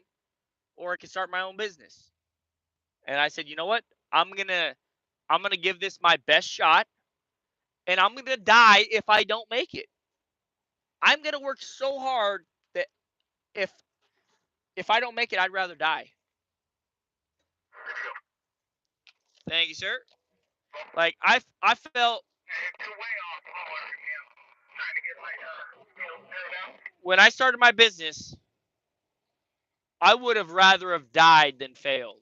or I can start my own business." And I said, "You know what? I'm gonna give this my best shot, and I'm gonna die if I don't make it. I'm gonna work so hard that if I don't make it, I'd rather die." Thank you, sir. Like I felt when I started my business, I would have rather have died than failed.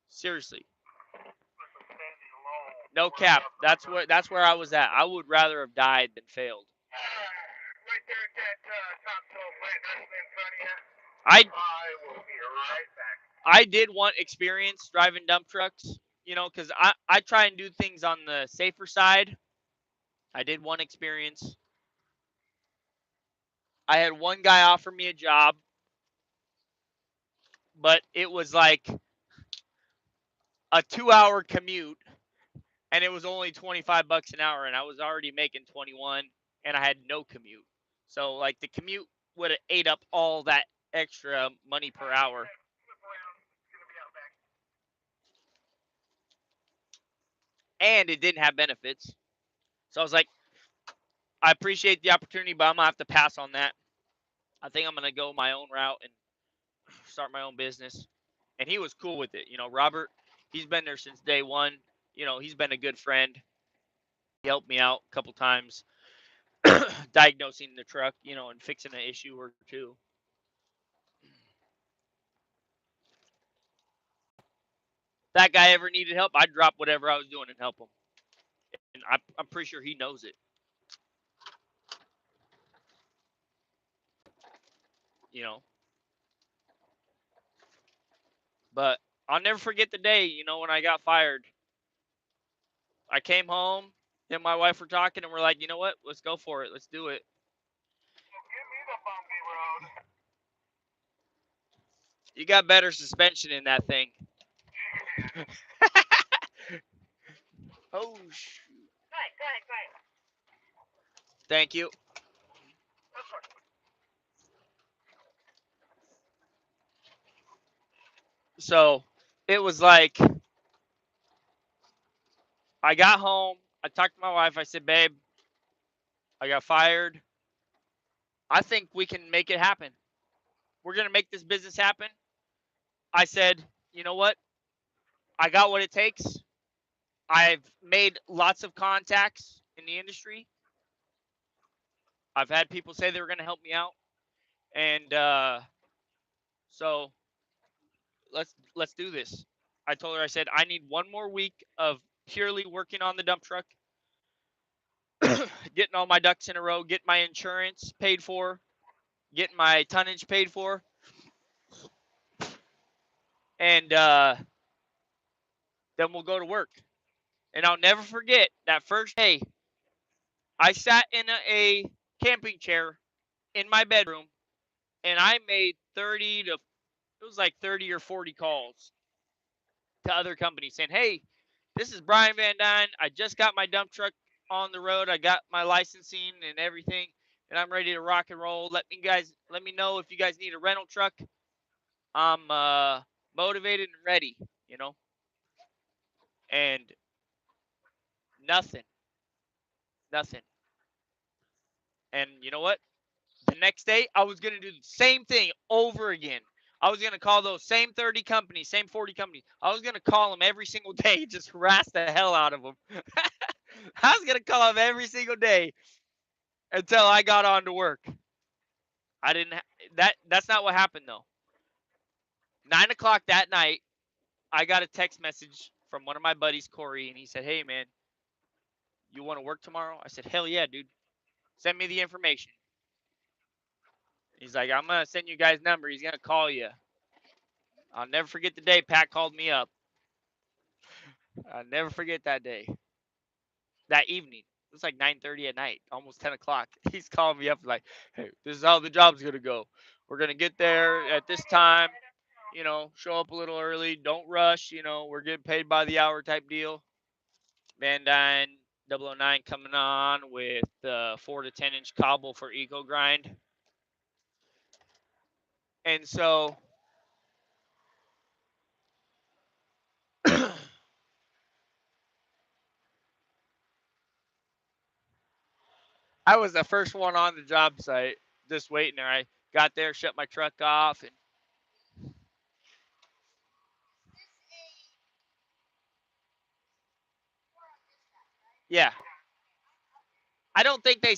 Seriously. No cap. That's where I was at. I would rather have died than failed. Right there at that top toll plant in front of you. I will be right back. I did want experience driving dump trucks, you know, because I try and do things on the safer side. I did want experience. I had one guy offer me a job, but it was like a 2-hour commute, and it was only $25 an hour, and I was already making 21, and I had no commute. So like the commute would have ate up all that extra money per hour. And it didn't have benefits. So I was like, I appreciate the opportunity, but I'm gonna have to pass on that. I think I'm gonna go my own route and start my own business. And he was cool with it. You know, Robert, he's been there since day one. You know, he's been a good friend. He helped me out a couple times diagnosing the truck, you know, and fixing an issue or two. If that guy ever needed help, I'd drop whatever I was doing and help him. And I'm pretty sure he knows it. You know, but I'll never forget the day, you know, when I got fired. I came home and my wife were talking, and we're like, you know what? Let's go for it. Let's do it. You got better suspension in that thing. Oh, thank you. So it was like I got home. I talked to my wife. I said, babe, I got fired. I think we can make it happen. We're going to make this business happen. I said, you know what? I got what it takes. I've made lots of contacts in the industry. I've had people say they were going to help me out. And so let's do this. I told her, I said, I need one more week of purely working on the dump truck, getting all my ducks in a row, getting my insurance paid for, getting my tonnage paid for, and then we'll go to work. And I'll never forget that first day. I sat in a camping chair in my bedroom, and I made 30 to it was like 30 or 40 calls to other companies saying, "Hey, this is Brian Van Dyne. I just got my dump truck on the road. I got my licensing and everything, and I'm ready to rock and roll. Let me know if you guys need a rental truck. I'm motivated and ready, you know." And nothing, nothing. And you know what? The next day, I was going to do the same thing over again. I was going to call those same 30 companies, same 40 companies. I was going to call them every single day, just harass the hell out of them. I was going to call them every single day until I got on to work. I didn't. That's not what happened though. 9 o'clock that night, I got a text message from one of my buddies, Corey, and he said, "Hey man, you want to work tomorrow?" I said, "Hell yeah, dude. Send me the information." He's like, "I'm gonna send you guys' number. He's gonna call you." I'll never forget the day Pat called me up. I'll never forget that day. That evening. It was like 9:30 at night, almost 10 o'clock. He's calling me up like, "Hey, this is how the job's gonna go. We're gonna get there at this time. You know, show up a little early. Don't rush. You know, we're getting paid by the hour type deal." Van Dyne 009 coming on with the 4 to 10 inch cobble for Eco Grind. And so I was the first one on the job site, just waiting there. I got there, shut my truck off, and yeah. I don't think they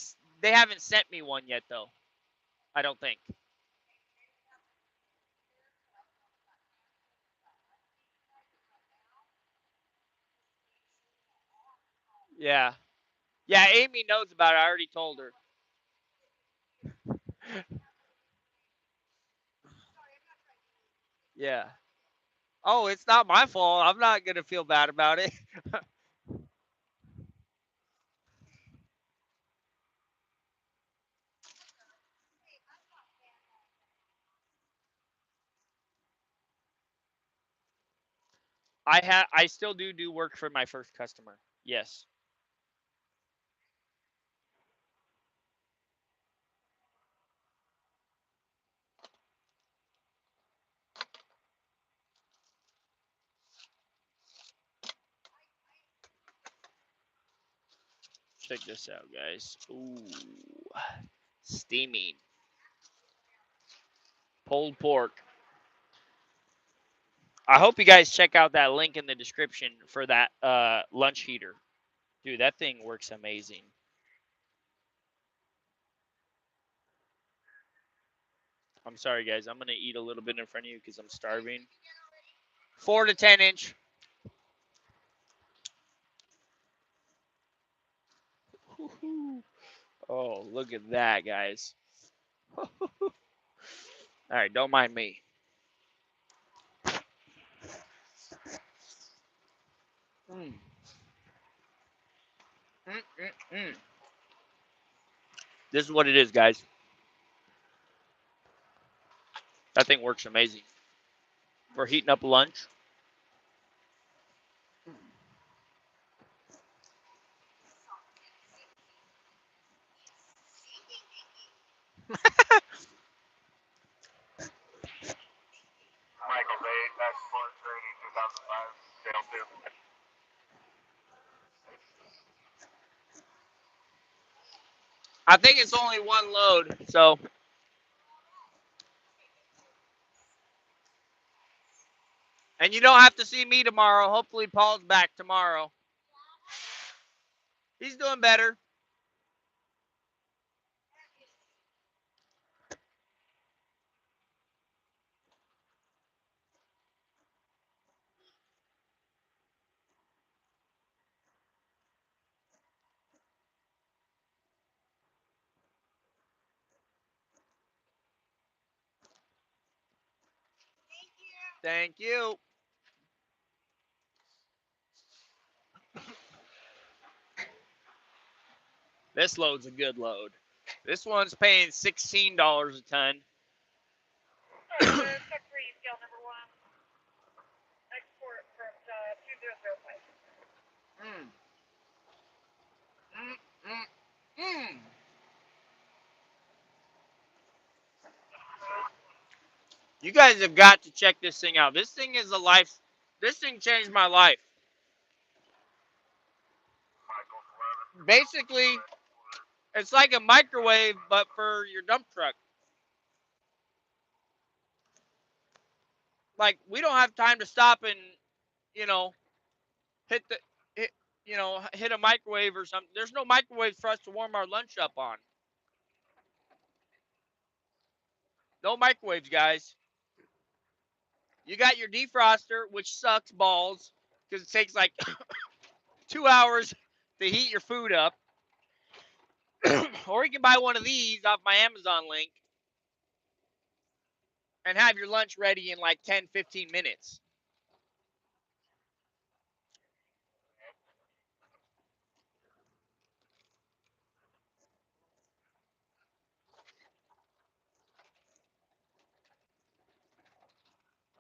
haven't sent me one yet though. I don't think. Yeah. Yeah, Amy knows about it. I already told her. Yeah. Oh, it's not my fault. I'm not gonna feel bad about it. I still do work for my first customer. Yes. Check this out, guys. Ooh, steaming pulled pork. I hope you guys check out that link in the description for that lunch heater. Dude, that thing works amazing. I'm sorry, guys. I'm gonna eat a little bit in front of you because I'm starving. 4 to 10 inch. Oh, look at that, guys. All right, don't mind me. Mm. Mm-mm-mm. This is what it is, guys. That thing works amazing for heating up lunch. Michael's 8, that's Sport Training 2005, Sale 2. I think it's only one load, so. And you don't have to see me tomorrow. Hopefully, Paul's back tomorrow. He's doing better. Thank you. This load's a good load. This one's paying $16 a ton. Check 3, scale number 1. Export from 2005. Mm. Mm, mm, mm. You guys have got to check this thing out. This thing is a life. This thing changed my life. Basically, it's like a microwave, but for your dump truck. Like, we don't have time to stop and, you know, hit the hit, hit a microwave or something. There's no microwave for us to warm our lunch up on. No microwaves, guys. You got your defroster, which sucks balls because it takes like 2 hours to heat your food up. Or you can buy one of these off my Amazon link and have your lunch ready in like 10, 15 minutes.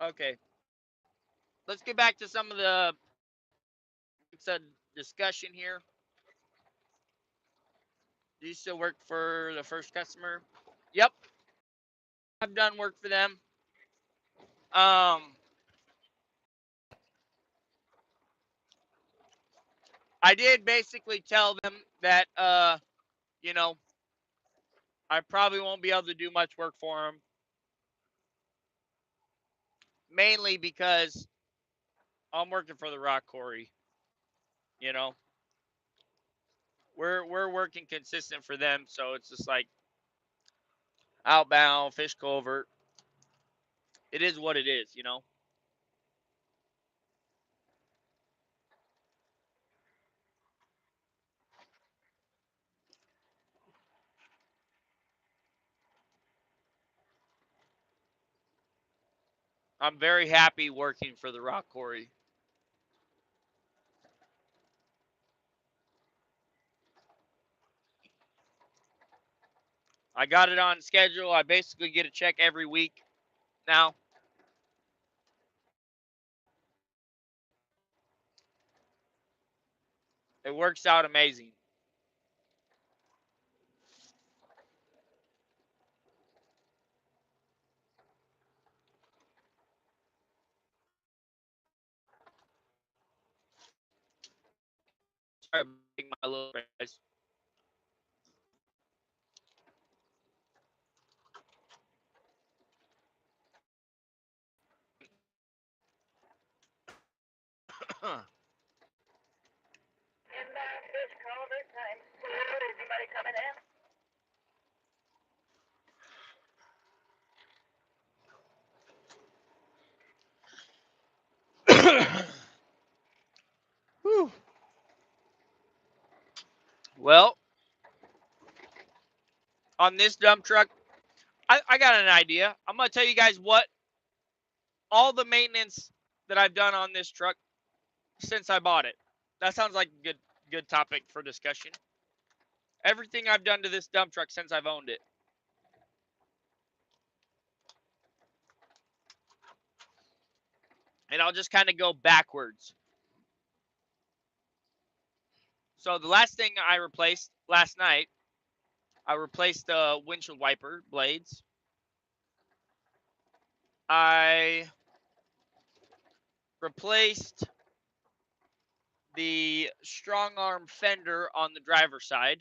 Okay, let's get back to some of the discussion here. Do you still work for the first customer? Yep, I've done work for them. Um, I did basically tell them that, you know, I probably won't be able to do much work for them, mainly because I'm working for the rock quarry. You know, we're working consistent for them, so it's just like outbound fish culvert. It is what it is. You know, I'm very happy working for the rock quarry. I got it on schedule. I basically get a check every week now. It works out amazing. Sorry, my little guys. Inbound fish culvert time. Is anybody coming in? Whew. Well, on this dump truck, I got an idea. I'm gonna tell you guys what all the maintenance that I've done on this truck since I bought it. That sounds like a good topic for discussion. Everything I've done to this dump truck since I've owned it. And I'll just kind of go backwards. So the last thing I replaced last night, I replaced the windshield wiper blades. I replaced the strong arm fender on the driver's side.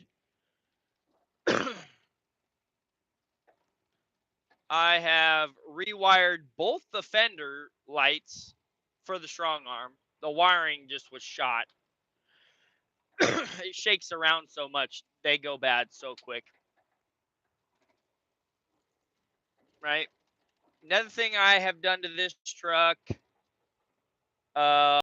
I have rewired both the fender lights for the strong arm. The wiring just was shot. It shakes around so much, they go bad so quick. Right? Another thing I have done to this truck,